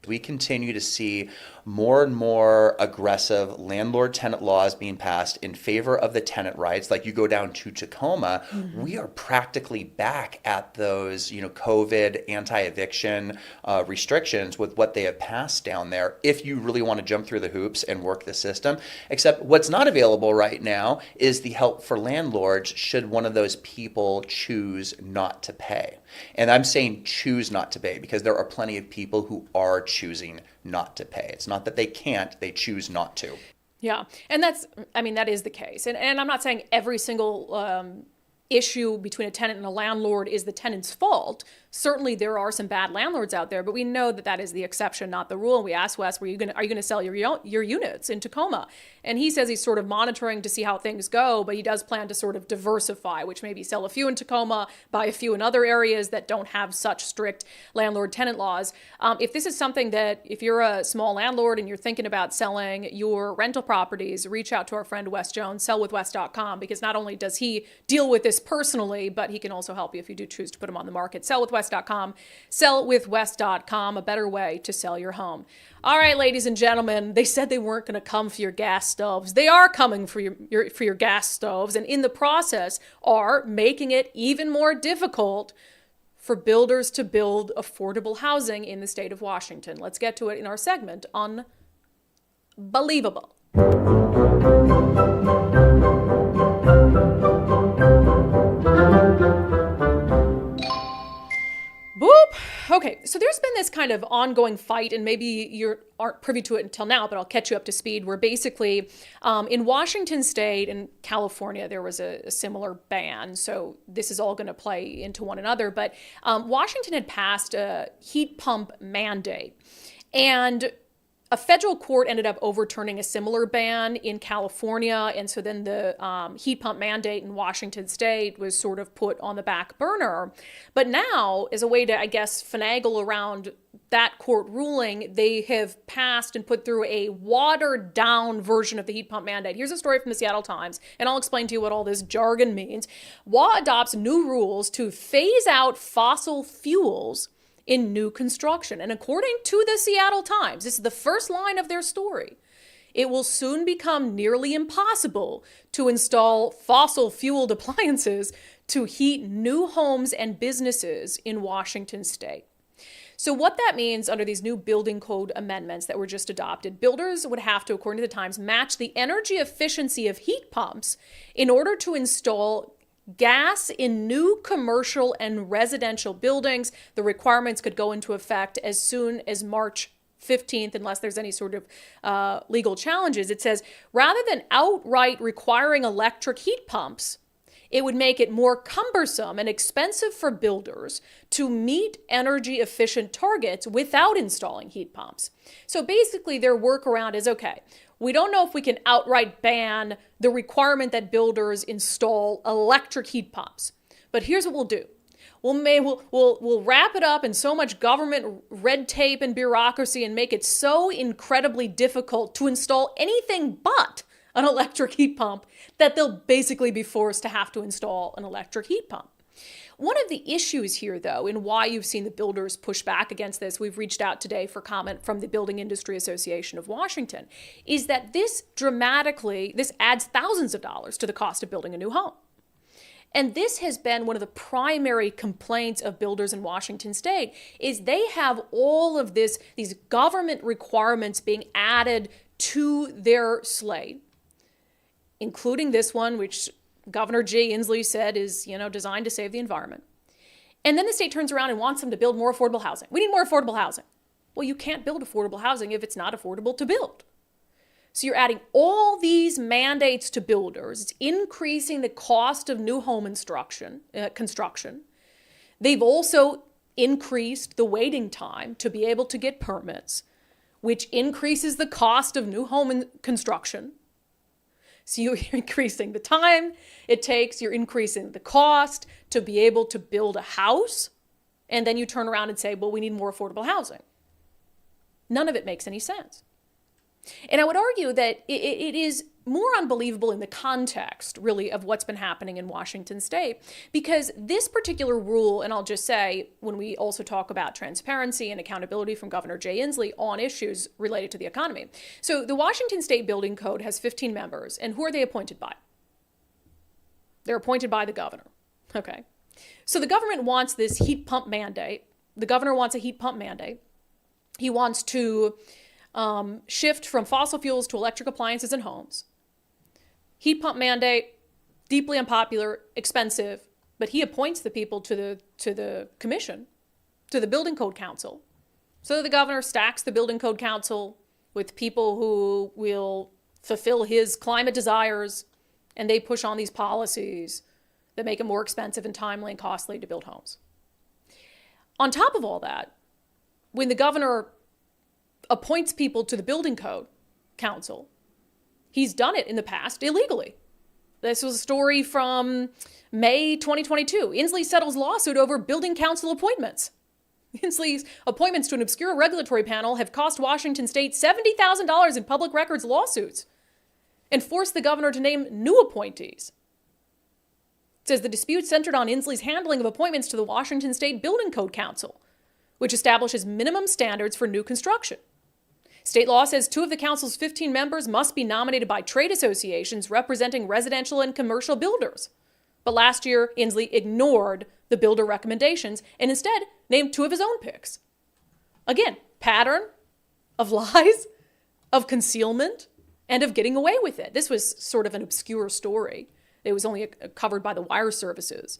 We continue to see more and more aggressive landlord-tenant laws being passed in favor of the tenant rights. Like you go down to Tacoma, we are practically back at those, COVID anti-eviction restrictions with what they have passed down there, if you really want to jump through the hoops and work the system. Except what's not available right now is the help for landlords should one of those people choose not to pay. And I'm saying choose not to pay because there are plenty of people who are choosing not to pay. It's not that they can't, they choose not to. Yeah, and that is the case. And I'm not saying every single issue between a tenant and a landlord is the tenant's fault. Certainly there are some bad landlords out there, but we know that is the exception, not the rule. And we asked Wes, are you going to sell your units in Tacoma? And he says he's sort of monitoring to see how things go, but he does plan to sort of diversify, which maybe sell a few in Tacoma, buy a few in other areas that don't have such strict landlord-tenant laws. If this is something that, if you're a small landlord and you're thinking about selling your rental properties, reach out to our friend Wes Jones, sellwithwes.com, because not only does he deal with this personally, but he can also help you if you do choose to put them on the market. Sellwithwes.com, sellwithwes.com, a better way to sell your home. All right, ladies and gentlemen, they said they weren't going to come for your gas stoves. They are coming for your gas stoves, and in the process are making it even more difficult for builders to build affordable housing in the state of Washington. Let's get to it in our segment, Unbelievable. Okay, so there's been this kind of ongoing fight, and maybe you aren't privy to it until now, but I'll catch you up to speed, where basically in Washington State and California, there was a similar ban. So this is all going to play into one another. But Washington had passed a heat pump mandate. And a federal court ended up overturning a similar ban in California. And so then the heat pump mandate in Washington State was sort of put on the back burner. But now, as a way to, I guess, finagle around that court ruling, they have passed and put through a watered down version of the heat pump mandate. Here's a story from the Seattle Times, and I'll explain to you what all this jargon means. WA adopts new rules to phase out fossil fuels in new construction. And according to the Seattle Times, this is the first line of their story, it will soon become nearly impossible to install fossil-fueled appliances to heat new homes and businesses in Washington State. So what that means under these new building code amendments that were just adopted, builders would have to, according to the Times, match the energy efficiency of heat pumps in order to install gas in new commercial and residential buildings. The requirements could go into effect as soon as March 15th, unless there's any sort of legal challenges. It says, rather than outright requiring electric heat pumps, it would make it more cumbersome and expensive for builders to meet energy efficient targets without installing heat pumps. So basically their workaround is, okay, we don't know if we can outright ban the requirement that builders install electric heat pumps. But here's what we'll do. We'll wrap it up in so much government red tape and bureaucracy and make it so incredibly difficult to install anything but an electric heat pump that they'll basically be forced to have to install an electric heat pump. One of the issues here, though, and why you've seen the builders push back against this, we've reached out today for comment from the Building Industry Association of Washington, is that this adds thousands of dollars to the cost of building a new home. And this has been one of the primary complaints of builders in Washington State, is they have all of these government requirements being added to their slate, including this one, which Governor Jay Inslee said is, designed to save the environment. And then the state turns around and wants them to build more affordable housing. We need more affordable housing. Well, you can't build affordable housing if it's not affordable to build. So you're adding all these mandates to builders. It's increasing the cost of new home construction. They've also increased the waiting time to be able to get permits, which increases the cost of new home construction. So you're increasing the time it takes, you're increasing the cost to be able to build a house, and then you turn around and say, well, we need more affordable housing. None of it makes any sense. And I would argue that it is more unbelievable in the context, really, of what's been happening in Washington State, because this particular rule, and I'll just say, when we also talk about transparency and accountability from Governor Jay Inslee on issues related to the economy. So the Washington State Building Code has 15 members, and who are they appointed by? They're appointed by the governor. Okay. So the government wants this heat pump mandate. The governor wants a heat pump mandate. He wants to shift from fossil fuels to electric appliances in homes. Heat pump mandate, deeply unpopular, expensive, but he appoints the people to the commission, to the Building Code Council. So the governor stacks the Building Code Council with people who will fulfill his climate desires, and they push on these policies that make it more expensive and timely and costly to build homes. On top of all that, when the governor appoints people to the Building Code Council, he's done it in the past illegally. This was a story from May 2022. Inslee settles lawsuit over building council appointments. Inslee's appointments to an obscure regulatory panel have cost Washington State $70,000 in public records lawsuits and forced the governor to name new appointees. It says the dispute centered on Inslee's handling of appointments to the Washington State Building Code Council, which establishes minimum standards for new construction. State law says 2 of the council's 15 members must be nominated by trade associations representing residential and commercial builders. But last year, Inslee ignored the builder recommendations and instead named 2 of his own picks. Again, pattern of lies, of concealment, and of getting away with it. This was sort of an obscure story. It was only covered by the wire services.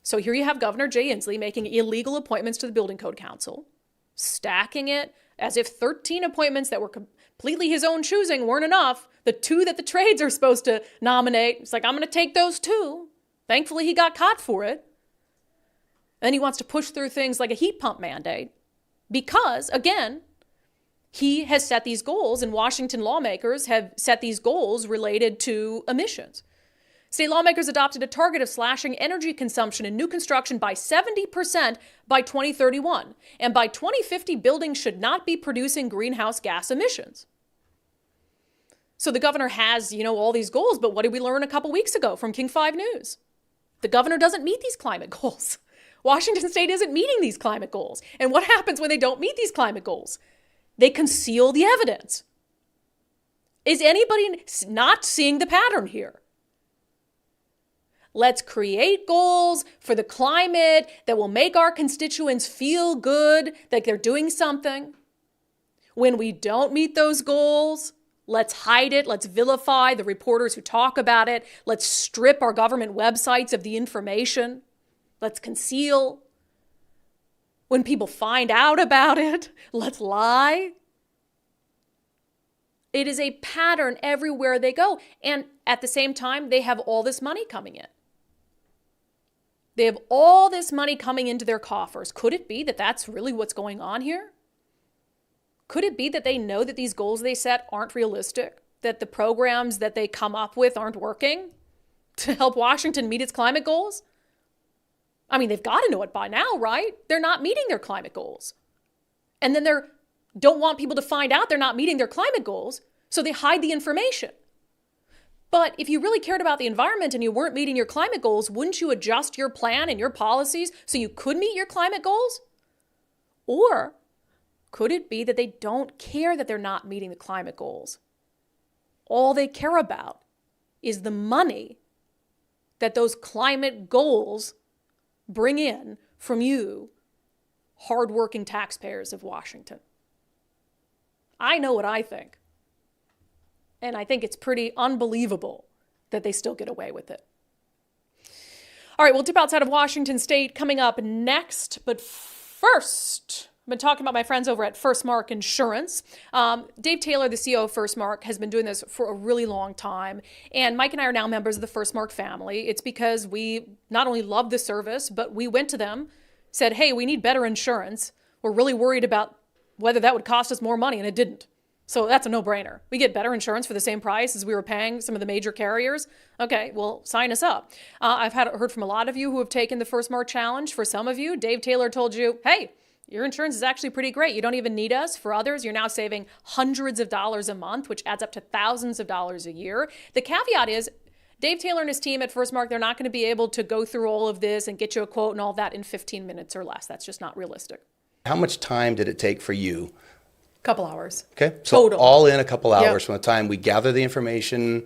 So here you have Governor Jay Inslee making illegal appointments to the Building Code Council, stacking it as if 13 appointments that were completely his own choosing weren't enough. The 2 that the trades are supposed to nominate, it's like, I'm going to take those 2. Thankfully, he got caught for it. And then he wants to push through things like a heat pump mandate because, again, he has set these goals, and Washington lawmakers have set these goals related to emissions. State lawmakers adopted a target of slashing energy consumption in new construction by 70% by 2031. And by 2050, buildings should not be producing greenhouse gas emissions. So the governor has, all these goals, but what did we learn a couple weeks ago from King 5 News? The governor doesn't meet these climate goals. Washington State isn't meeting these climate goals. And what happens when they don't meet these climate goals? They conceal the evidence. Is anybody not seeing the pattern here? Let's create goals for the climate that will make our constituents feel good, that they're doing something. When we don't meet those goals, let's hide it. Let's vilify the reporters who talk about it. Let's strip our government websites of the information. Let's conceal. When people find out about it, let's lie. It is a pattern everywhere they go. And at the same time, they have all this money coming in. They have all this money coming into their coffers. Could it be that that's really what's going on here? Could it be that they know that these goals they set aren't realistic? That the programs that they come up with aren't working to help Washington meet its climate goals? I mean, they've got to know it by now, right? They're not meeting their climate goals. And then they don't want people to find out they're not meeting their climate goals, so they hide the information. But if you really cared about the environment and you weren't meeting your climate goals, wouldn't you adjust your plan and your policies so you could meet your climate goals? Or could it be that they don't care that they're not meeting the climate goals? All they care about is the money that those climate goals bring in from you, hardworking taxpayers of Washington. I know what I think. And I think it's pretty unbelievable that they still get away with it. All right, we'll dip outside of Washington State coming up next. But first, I've been talking about my friends over at First Mark Insurance. Dave Taylor, the CEO of First Mark, has been doing this for a really long time. And Mike and I are now members of the First Mark family. It's because we not only love the service, but we went to them, said, hey, we need better insurance. We're really worried about whether that would cost us more money, and it didn't. So that's a no-brainer. We get better insurance for the same price as we were paying some of the major carriers. Okay, well, sign us up. I've heard from a lot of you who have taken the First Mark Challenge. For some of you, Dave Taylor told you, hey, your insurance is actually pretty great. You don't even need us. For others, you're now saving hundreds of dollars a month, which adds up to thousands of dollars a year. The caveat is Dave Taylor and his team at First Mark, they're not going to be able to go through all of this and get you a quote and all that in 15 minutes or less. That's just not realistic. How much time did it take for you? Couple hours. Okay, so Total. all in a couple hours Yep. from the time we gather the information,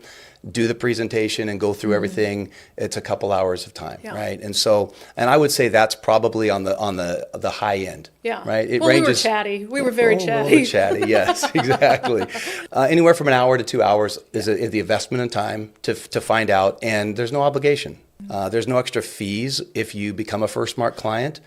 do the presentation, and go through everything. It's a couple hours of time, Yeah. right? And so, and I would say that's probably on the high end, Yeah. right? It well, ranges. we were chatty. We were very chatty. We were chatty, yes, exactly. Anywhere from an hour to 2 hours is the investment in time to find out, and there's no obligation. There's no extra fees if you become a First Mark client.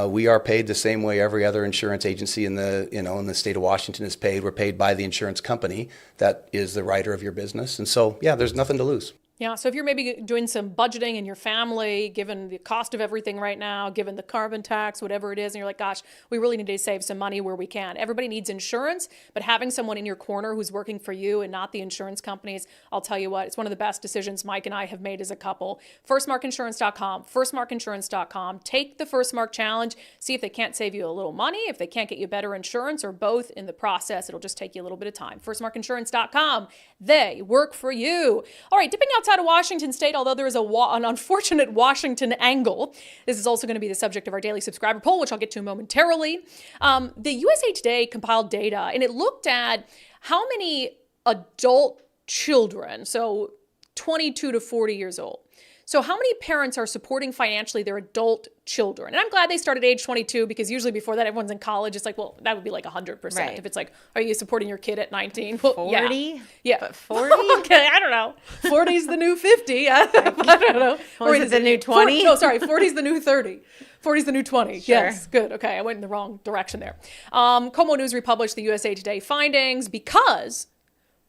We are paid the same way every other insurance agency in the state of Washington is paid. We're paid by the insurance company that is the writer of your business. And so, yeah, there's nothing to lose. Yeah, so if you're maybe doing some budgeting in your family, given the cost of everything right now, given the carbon tax, whatever it is, and you're like, gosh, we really need to save some money where we can. Everybody needs insurance, but having someone in your corner who's working for you and not the insurance companies, I'll tell you what, it's one of the best decisions Mike and I have made as a couple. FirstMarkInsurance.com, FirstMarkInsurance.com. Take the First Mark Challenge, see if they can't save you a little money, if they can't get you better insurance, or both in the process. It'll just take you a little bit of time. FirstMarkInsurance.com. They work for you. All right, dipping outside of Washington State, although there is an unfortunate Washington angle. This is also going to be the subject of our daily subscriber poll, which I'll get to momentarily. The USA Today compiled data, and it looked at how many adult children, so 22 to 40 years old, So how many parents are supporting financially their adult children? And I'm glad they started age 22, because usually before that, everyone's in college. It's like, well, that would be like 100%. Right. If it's like, are you supporting your kid at 19? Well, 40? Yeah. But 40? Okay, I don't know. 40 is the new 50. I don't know. Or is it the new 20? No, sorry. 40 is the new 30. 40 is the new 20. Sure. Yes, good. Okay, I went in the wrong direction there. Como News republished the USA Today findings because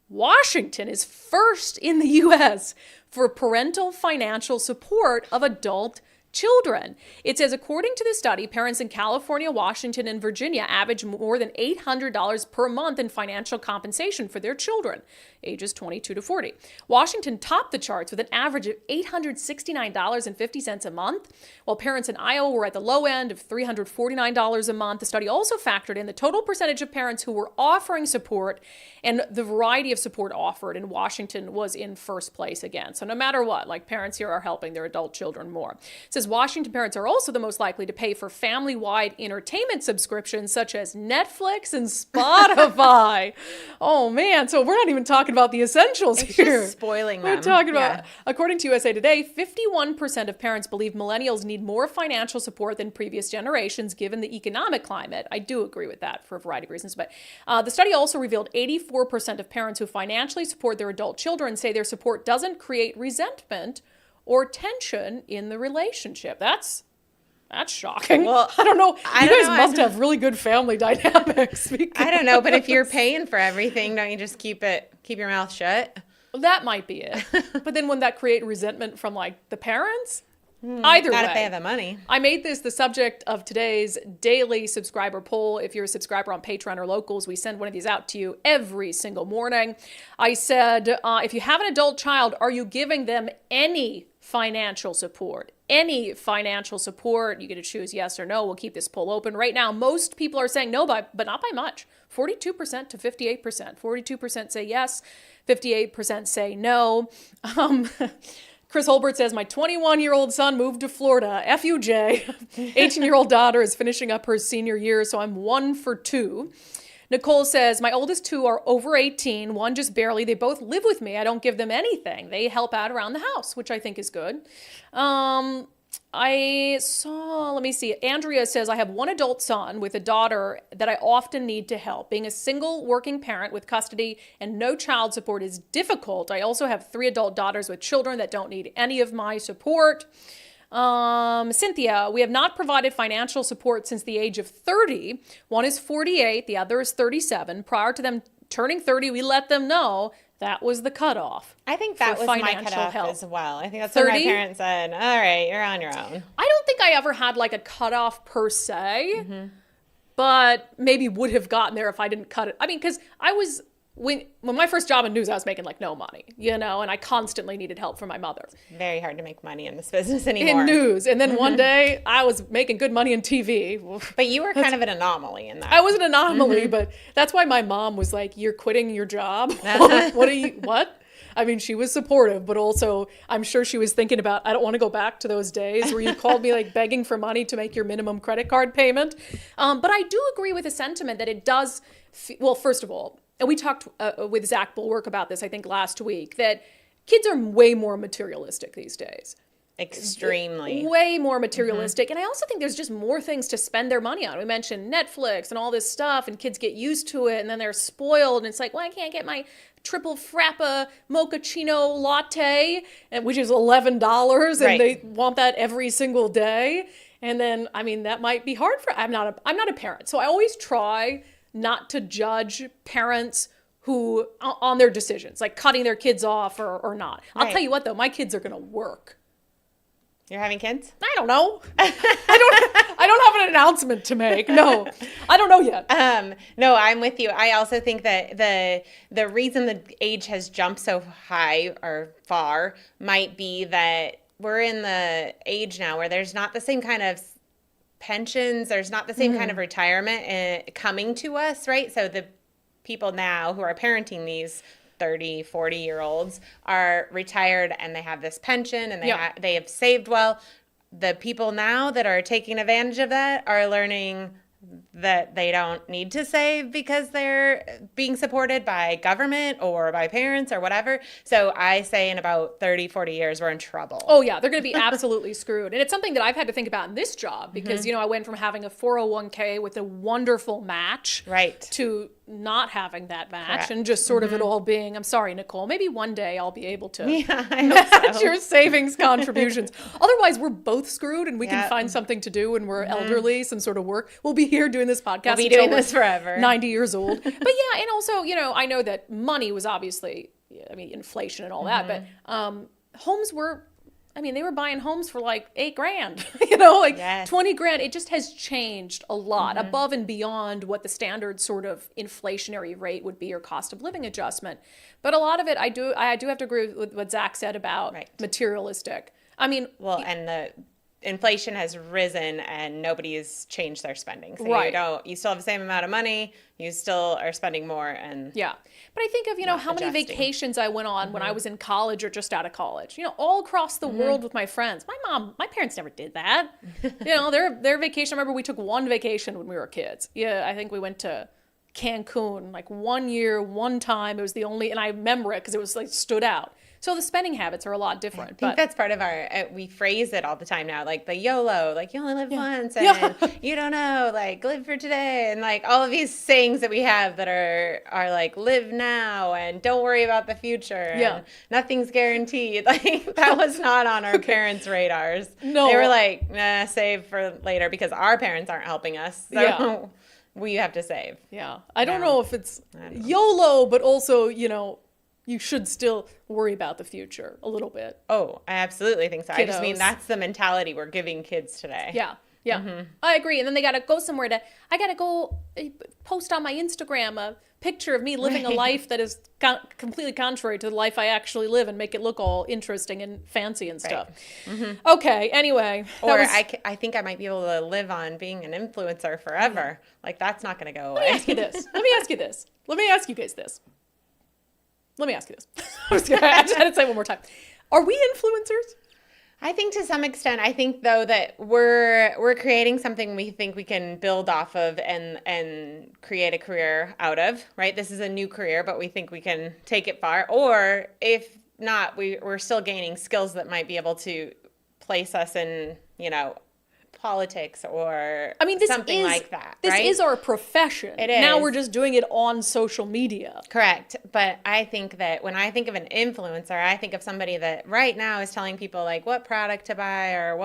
Washington is first in the U.S. for parental financial support of adult children. It says, according to the study, parents in California, Washington, and Virginia average more than $800 per month in financial compensation for their children, ages 22 to 40. Washington topped the charts with an average of $869.50 a month, while parents in Iowa were at the low end of $349 a month. The study also factored in the total percentage of parents who were offering support, and the variety of support offered in Washington was in first place again. So no matter what, like, parents here are helping their adult children more. It says Washington parents are also the most likely to pay for family-wide entertainment subscriptions such as Netflix and Spotify. Oh man, so we're not even talking about the essentials It's here. just spoiling We're them. talking about, according to USA Today, 51% of parents believe millennials need more financial support than previous generations given the economic climate. I do agree with that for a variety of reasons, but the study also revealed 84% of parents who financially support their adult children say their support doesn't create resentment or tension in the relationship. That's shocking. Well, I don't know. I You don't guys know. must have really good family dynamics. I don't know, but if you're paying for everything, don't you just keep your mouth shut? That might be it. But then wouldn't that create resentment from like the parents? Either Not way. if they have the money. I made this the subject of today's daily subscriber poll. If you're a subscriber on Patreon or Locals, we send one of these out to you every single morning. I said, if you have an adult child, are you giving them any financial support? Any financial support? You get to choose yes or no. We'll keep this poll open. Right now, most people are saying no, but not by much. 42% to 58%. 42% say yes, 58% say no. Chris Holbert says, my 21-year-old son moved to Florida. F you, Jay. 18-year-old daughter is finishing up her senior year, so I'm 1 for 2. Nicole says, my oldest 2 are over 18, 1 just barely. They both live with me. I don't give them anything. They help out around the house, which I think is good. Let me see. Andrea says, I have 1 adult son with a daughter that I often need to help. Being a single working parent with custody and no child support is difficult. I also have 3 adult daughters with children that don't need any of my support. Cynthia, we have not provided financial support since the age of 30. 1 is 48, the other is 37. Prior to them turning 30, we let them know that was the cutoff. I think that was my cutoff help. as well. I think that's what my 30? parents said. All right, you're on your own. I don't think I ever had like a cutoff per se, but maybe would have gotten there if I didn't cut it. I mean, because I was, when my first job in news, I was making like no money, and I constantly needed help from my mother. Very hard to make money in this business anymore. In news. And then one day I was making good money in TV. But you were kind of an anomaly in that. I was an anomaly, but that's why my mom was like, you're quitting your job? What? I mean, she was supportive, but also I'm sure she was thinking about, I don't want to go back to those days where you called me like begging for money to make your minimum credit card payment. But I do agree with the sentiment that it does, well, first of all, and we talked with Zach Bulwark about this, I think, last week, that kids are way more materialistic these days. Extremely. Way more materialistic. And I also think there's just more things to spend their money on. We mentioned Netflix and all this stuff, and kids get used to it, and then they're spoiled, and it's like, well, I can't get my triple frappa mochaccino latte, which is $11, and they want that every single day. And then, I mean, that might be hard for, I'm not a parent. So I always try not to judge parents who, on their decisions, like cutting their kids off or not. I'll tell you what, though, my kids are going to work. You're having kids? I don't know. I don't have an announcement to make. No, I don't know yet. No, I'm with you. I also think that the reason the age has jumped so high or far might be that we're in the age now where there's not the same kind of pensions, there's not the same kind of retirement coming to us, right? So the people now who are parenting these 30, 40-year-olds are retired and they have this pension and they have saved well. The people now that are taking advantage of that are learning that they don't need to save because they're being supported by government or by parents or whatever. So I say in about 30, 40 years, we're in trouble. Oh, yeah. They're going to be absolutely screwed. And it's something that I've had to think about in this job because, I went from having a 401k with a wonderful match to not having that match and just sort of it all being, I'm sorry, Nicole, maybe one day I'll be able to match your savings contributions. Otherwise, we're both screwed and we can find something to do when we're elderly, some sort of work. We'll be here doing this podcast. We'll be doing this forever. 90 years old. But yeah, and also, I know that money was obviously, inflation and all that, but homes were, they were buying homes for like $8,000, 20 grand. It just has changed a lot above and beyond what the standard sort of inflationary rate would be or cost of living adjustment. But a lot of it, I do have to agree with what Zach said about materialistic. And the inflation has risen and nobody's changed their spending. So you still have the same amount of money, you still are spending more. And but I think of, how many vacations I went on when I was in college or just out of college, all across the world with my friends. My parents never did that. Their vacation, I remember we took one vacation when we were kids. I think we went to Cancun, like 1 year, one time. It was the only, and I remember it because it was like stood out. So the spending habits are a lot different. I think that's part of our, we phrase it all the time now, like the YOLO, like you only live once and you don't know, like live for today. And like all of these sayings that we have that are like live now and don't worry about the future. And nothing's guaranteed. Like that was not on our parents' radars. No. They were like, nah, save for later because our parents aren't helping us. So we have to save. Yeah. I don't know if it's YOLO, but also, you should still worry about the future a little bit. Oh, I absolutely think so. Kiddos. I just mean that's the mentality we're giving kids today. Yeah. I agree. And then they got to go somewhere I got to go post on my Instagram a picture of me living a life that is completely contrary to the life I actually live and make it look all interesting and fancy and stuff. Okay, anyway. Or I think I might be able to live on being an influencer forever. Like that's not going to go away. Let me ask you this. Let me ask you guys this. I just had to say it one more time. Are we influencers? I think to some extent. I think though that we're creating something we think we can build off of and create a career out of, right? This is a new career, but we think we can take it far. Or if not, we're still gaining skills that might be able to place us in, politics or something like that. This is our profession. It is. Now we're just doing it on social media. Correct. But I think that when I think of an influencer, I think of somebody that right now is telling people like what product to buy or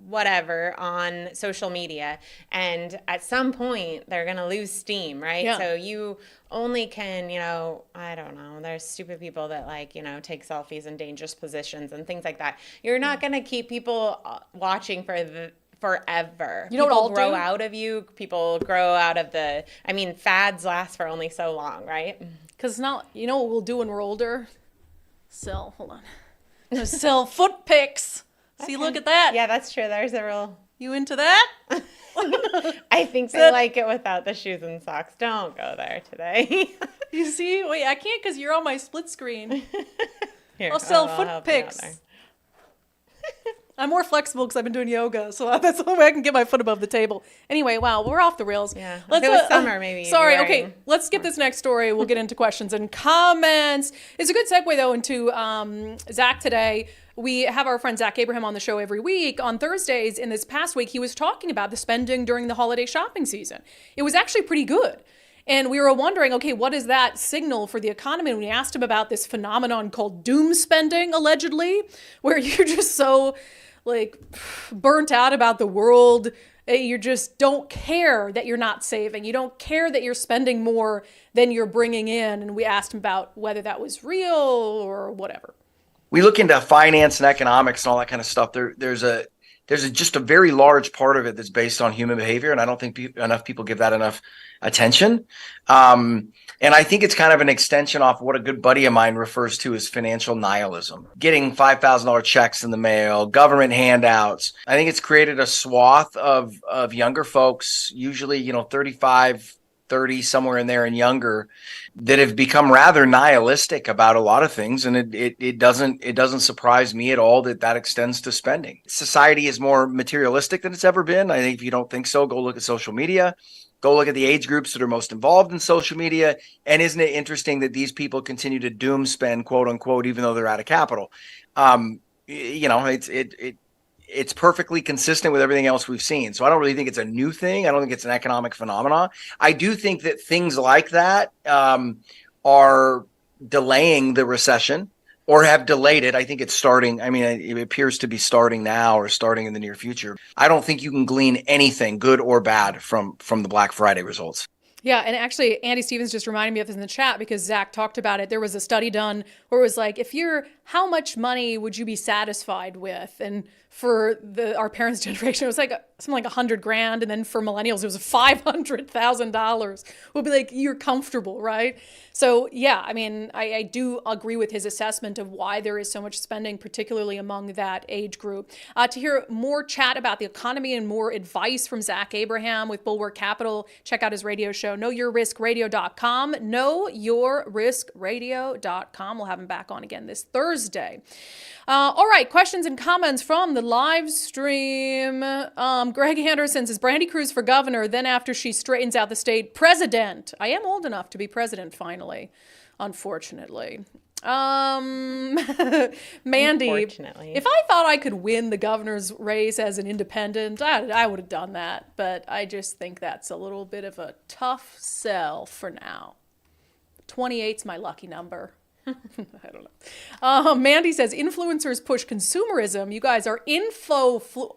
whatever on social media. And at some point they're going to lose steam, right? Yeah. So you only can, I don't know, there's stupid people that take selfies in dangerous positions and things like that. You're not going to keep people watching forever. You know what I'll do? People grow out of you. People grow out of fads last for only so long, right? Because now, what we'll do when we're older? Hold on. Sell foot pics. See, look at that. Yeah, that's true. There's a real... You into that? I think they like it without the shoes and socks. Don't go there today. You see? Wait, I can't because you're on my split screen. Here, I'll sell foot pics. I'm more flexible because I've been doing yoga, so that's the only way I can get my foot above the table. Anyway, wow, we're off the rails. Yeah, if it was summer, maybe. Sorry, okay, let's skip this next story. We'll get into questions and comments. It's a good segue, though, into Zach today. We have our friend Zach Abraham on the show every week. On Thursdays in this past week, he was talking about the spending during the holiday shopping season. It was actually pretty good. And we were wondering, okay, what is that signal for the economy? And we asked him about this phenomenon called doom spending, allegedly, where you're just so burnt out about the world. You just don't care that you're not saving. You don't care that you're spending more than you're bringing in. And we asked him about whether that was real or whatever. We look into finance and economics and all that kind of stuff. There's just a very large part of it that's based on human behavior, and I don't think enough people give that enough attention. And I think it's kind of an extension off what a good buddy of mine refers to as financial nihilism. Getting $5,000 checks in the mail, government handouts. I think it's created a swath of younger folks, usually 35 30, somewhere in there and younger, that have become rather nihilistic about a lot of things. And it doesn't surprise me at all that extends to spending. Society is more materialistic than it's ever been. I think if you don't think so, go look at social media. Go look at the age groups that are most involved in social media. And isn't it interesting that these people continue to doom spend, quote unquote, even though they're out of capital? It's perfectly consistent with everything else we've seen. So I don't really think it's a new thing. I don't think it's an economic phenomenon. I do think that things like that are delaying the recession or have delayed it. I think it's starting. I mean, it appears to be starting now or starting in the near future. I don't think you can glean anything good or bad from the Black Friday results. Yeah, and actually, Andy Stevens just reminded me of this in the chat because Zach talked about it. There was a study done where it was like, how much money would you be satisfied with? And for our parents' generation, it was like something like $100,000, and then for millennials, it was $500,000. We'll be like, you're comfortable, right? So yeah, I mean, I do agree with his assessment of why there is so much spending, particularly among that age group. To hear more chat about the economy and more advice from Zach Abraham with Bulwark Capital, check out his radio show, KnowYourRiskRadio.com, KnowYourRiskRadio.com. We'll have him back on again this Thursday. All right, questions and comments from the live stream. Greg Anderson says, Brandi Kruse for governor, then after she straightens out the state, president. I am old enough to be president finally, unfortunately. Mandy, if I thought I could win the governor's race as an independent, I would have done that. But I just think that's a little bit of a tough sell for now. 28's my lucky number. I don't know. Mandy says, influencers push consumerism. You guys are infofluencers.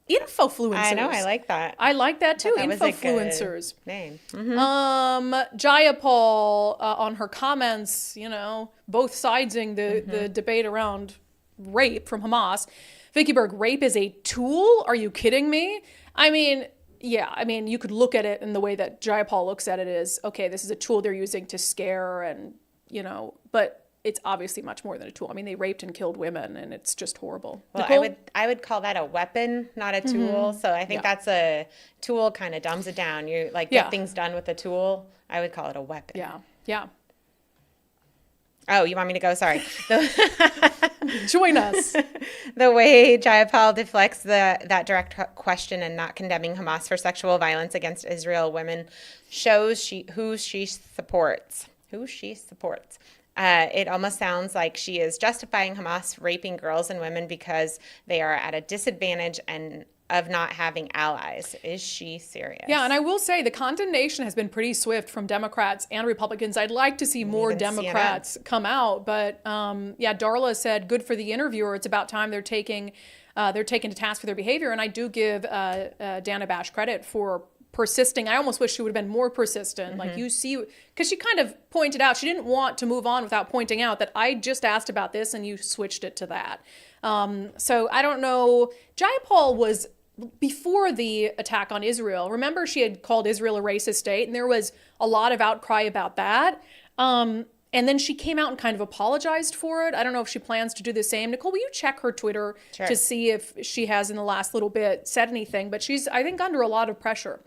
I know, I like that. I like that too. Infofluencers. Name. Jaya Paul on her comments, both sidesing the debate around rape from Hamas. Vicky Berg, rape is a tool? Are you kidding me? I mean, you could look at it in the way that Jaya Paul looks at it is, okay, this is a tool they're using to scare and, but it's obviously much more than a tool. I mean, they raped and killed women, and it's just horrible. Well, I would call that a weapon, not a tool. So I think that's a tool kind of dumbs it down. You get things done with a tool. I would call it a weapon. Yeah. Oh, you want me to go? Sorry. Join us. The way Jayapal deflects that direct question and not condemning Hamas for sexual violence against Israel women shows who she supports. It almost sounds like she is justifying Hamas raping girls and women because they are at a disadvantage and of not having allies. Is she serious? Yeah, and I will say the condemnation has been pretty swift from Democrats and Republicans. I'd like to see more Democrats come out, but Darla said, good for the interviewer. It's about time they're taken to task for their behavior, and I do give Dana Bash credit for persisting. I almost wish she would have been more persistent. Like you see, because she kind of pointed out, she didn't want to move on without pointing out that I just asked about this and you switched it to that. So I don't know. Jayapal was, before the attack on Israel, remember she had called Israel a racist state and there was a lot of outcry about that. And then she came out and kind of apologized for it. I don't know if she plans to do the same. Nicole, will you check her Twitter to see if she has in the last little bit said anything? But she's, I think, under a lot of pressure.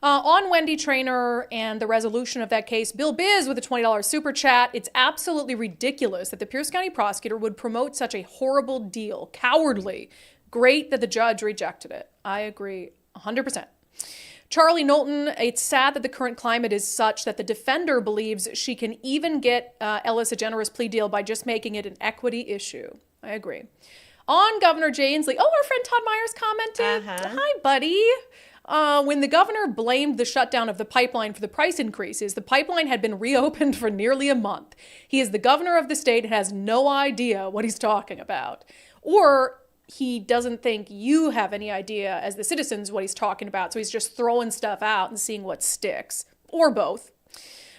On Wendy Traynor and the resolution of that case, Bill Biz with a $20 super chat. It's absolutely ridiculous that the Pierce County prosecutor would promote such a horrible deal. Cowardly. Great that the judge rejected it. I agree 100%. Charlie Knowlton, it's sad that the current climate is such that the defender believes she can even get Ellis a generous plea deal by just making it an equity issue. I agree. On Governor Jay Inslee, our friend Todd Myers commented. Hi, buddy. When the governor blamed the shutdown of the pipeline for the price increases, the pipeline had been reopened for nearly a month. He is the governor of the state and has no idea what he's talking about. Or he doesn't think you have any idea as the citizens what he's talking about. So he's just throwing stuff out and seeing what sticks, or both.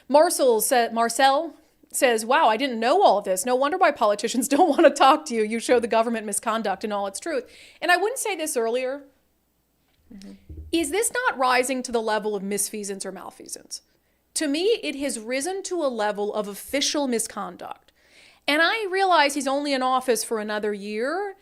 Marcel says, wow, I didn't know all of this. No wonder why politicians don't want to talk to you. You show the government misconduct in all its truth. And I wouldn't say this earlier. Is this not rising to the level of misfeasance or malfeasance? To me, it has risen to a level of official misconduct. And I realize he's only in office for another year,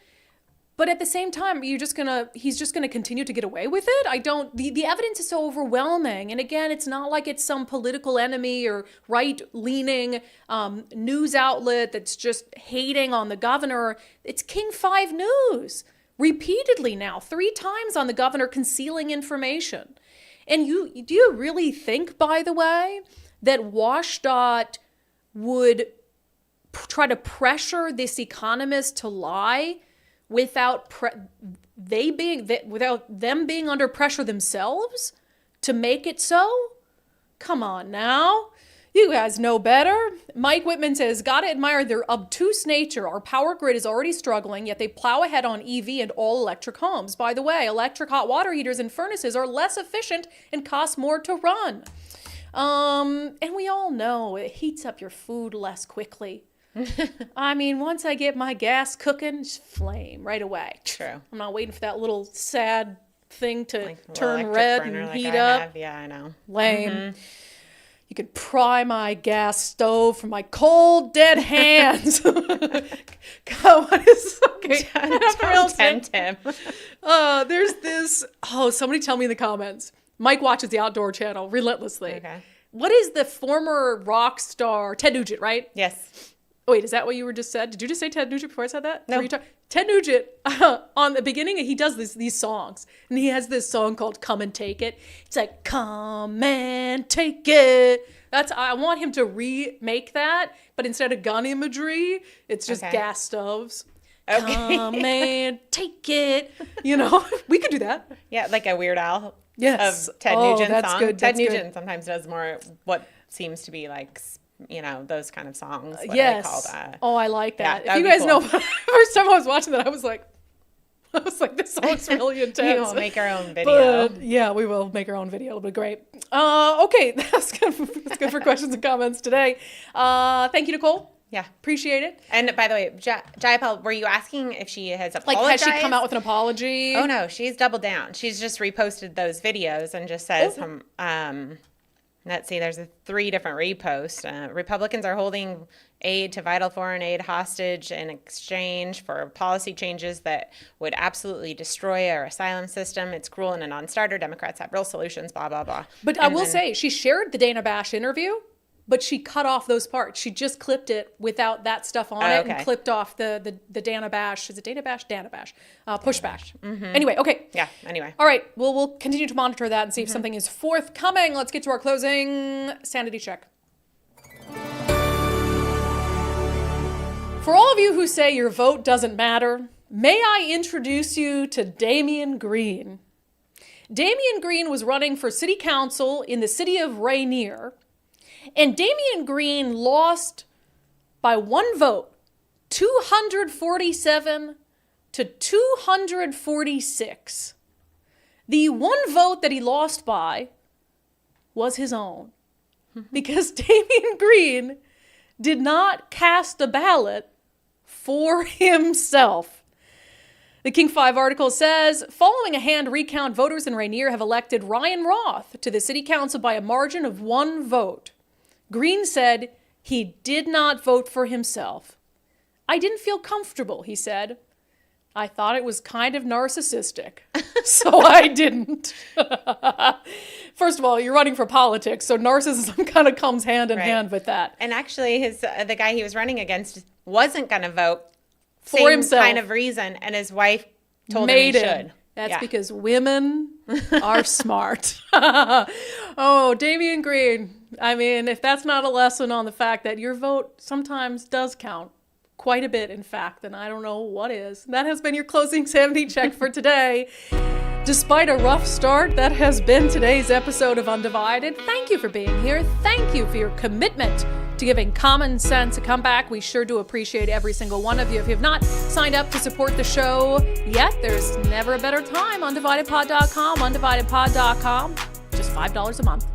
But at the same time, he's just gonna continue to get away with it? The evidence is so overwhelming. And again, it's not like it's some political enemy or right-leaning news outlet that's just hating on the governor. It's King 5 News, repeatedly now, 3 times on the governor concealing information. And do you really think, by the way, that WSDOT would try to pressure this economist to lie without them being under pressure themselves to make it so? Come on now. You guys know better. Mike Whitman says, gotta admire their obtuse nature. Our power grid is already struggling, yet they plow ahead on EV and all electric homes. By the way, electric hot water heaters and furnaces are less efficient and cost more to run. And we all know it heats up your food less quickly. I mean, once I get my gas cooking, just flame right away. True. I'm not waiting for that little sad thing to Like turn red and heat up. Yeah, I know. Lame. Mm-hmm. You could pry my gas stove from my cold, dead hands. God, what is okay? That's real tempting. There's this. Oh, somebody tell me in the comments. Mike watches the Outdoor Channel relentlessly. Okay. What is the former rock star Ted Nugent, right? Yes. Oh, wait, is that what you were just said? Did you just say Ted Nugent before I said that? No. Ted Nugent, on the beginning, he does these songs. And he has this song called Come and Take It. It's like, come and take it. I want him to remake that, but instead of gun imagery, it's just gas stoves. Okay. Come and take it. You know, we could do that. Yeah, like a Weird Al of Ted Nugent song. Good. Ted Nugent sometimes does more what seems to be like, those kind of songs. What do they call that? Oh, I like that. Yeah, if you guys know, first time I was watching that, I was like, this song's really intense. We will make our own video. But, yeah, we will make our own video. It'll be great. Okay, that's good for questions and comments today. Thank you, Nicole. Yeah. Appreciate it. And by the way, Jayapal, were you asking if she has apologized? Has she come out with an apology? Oh, no. She's doubled down. She's just reposted those videos and just says, let's see, there's 3 different reposts. Republicans are holding aid to vital foreign aid hostage in exchange for policy changes that would absolutely destroy our asylum system. It's cruel and a non-starter. Democrats have real solutions, blah, blah, blah. But I will say, she shared the Dana Bash interview, but she cut off those parts. She just clipped it without that stuff on it and clipped off the Dana Bash. Is it Dana Bash? Dana Bash. Pushback. Mm-hmm. Anyway, okay. Yeah, anyway. All right. Well, we'll continue to monitor that and see if something is forthcoming. Let's get to our closing sanity check. For all of you who say your vote doesn't matter, may I introduce you to Damian Green. Damian Green was running for city council in the city of Rainier, and Damian Green lost by 1 vote, 247 to 246. The 1 vote that he lost by was his own, because Damian Green did not cast a ballot for himself. The King 5 article says, following a hand recount, voters in Rainier have elected Ryan Roth to the city council by a margin of 1 vote. Green said he did not vote for himself. I didn't feel comfortable, he said. I thought it was kind of narcissistic, so I didn't. First of all, you're running for politics, so narcissism kind of comes hand in hand with that. And actually, the guy he was running against wasn't going to vote for himself. Kind of reason, and his wife told him he should. That's because women are smart. Oh, Damian Green. I mean, if that's not a lesson on the fact that your vote sometimes does count, quite a bit, in fact, then I don't know what is. That has been your closing sanity check for today. Despite a rough start, that has been today's episode of Undivided. Thank you for being here. Thank you for your commitment to giving common sense a comeback. We sure do appreciate every single one of you. If you have not signed up to support the show yet, there's never a better time. UndividedPod.com, UndividedPod.com. Just $5 a month.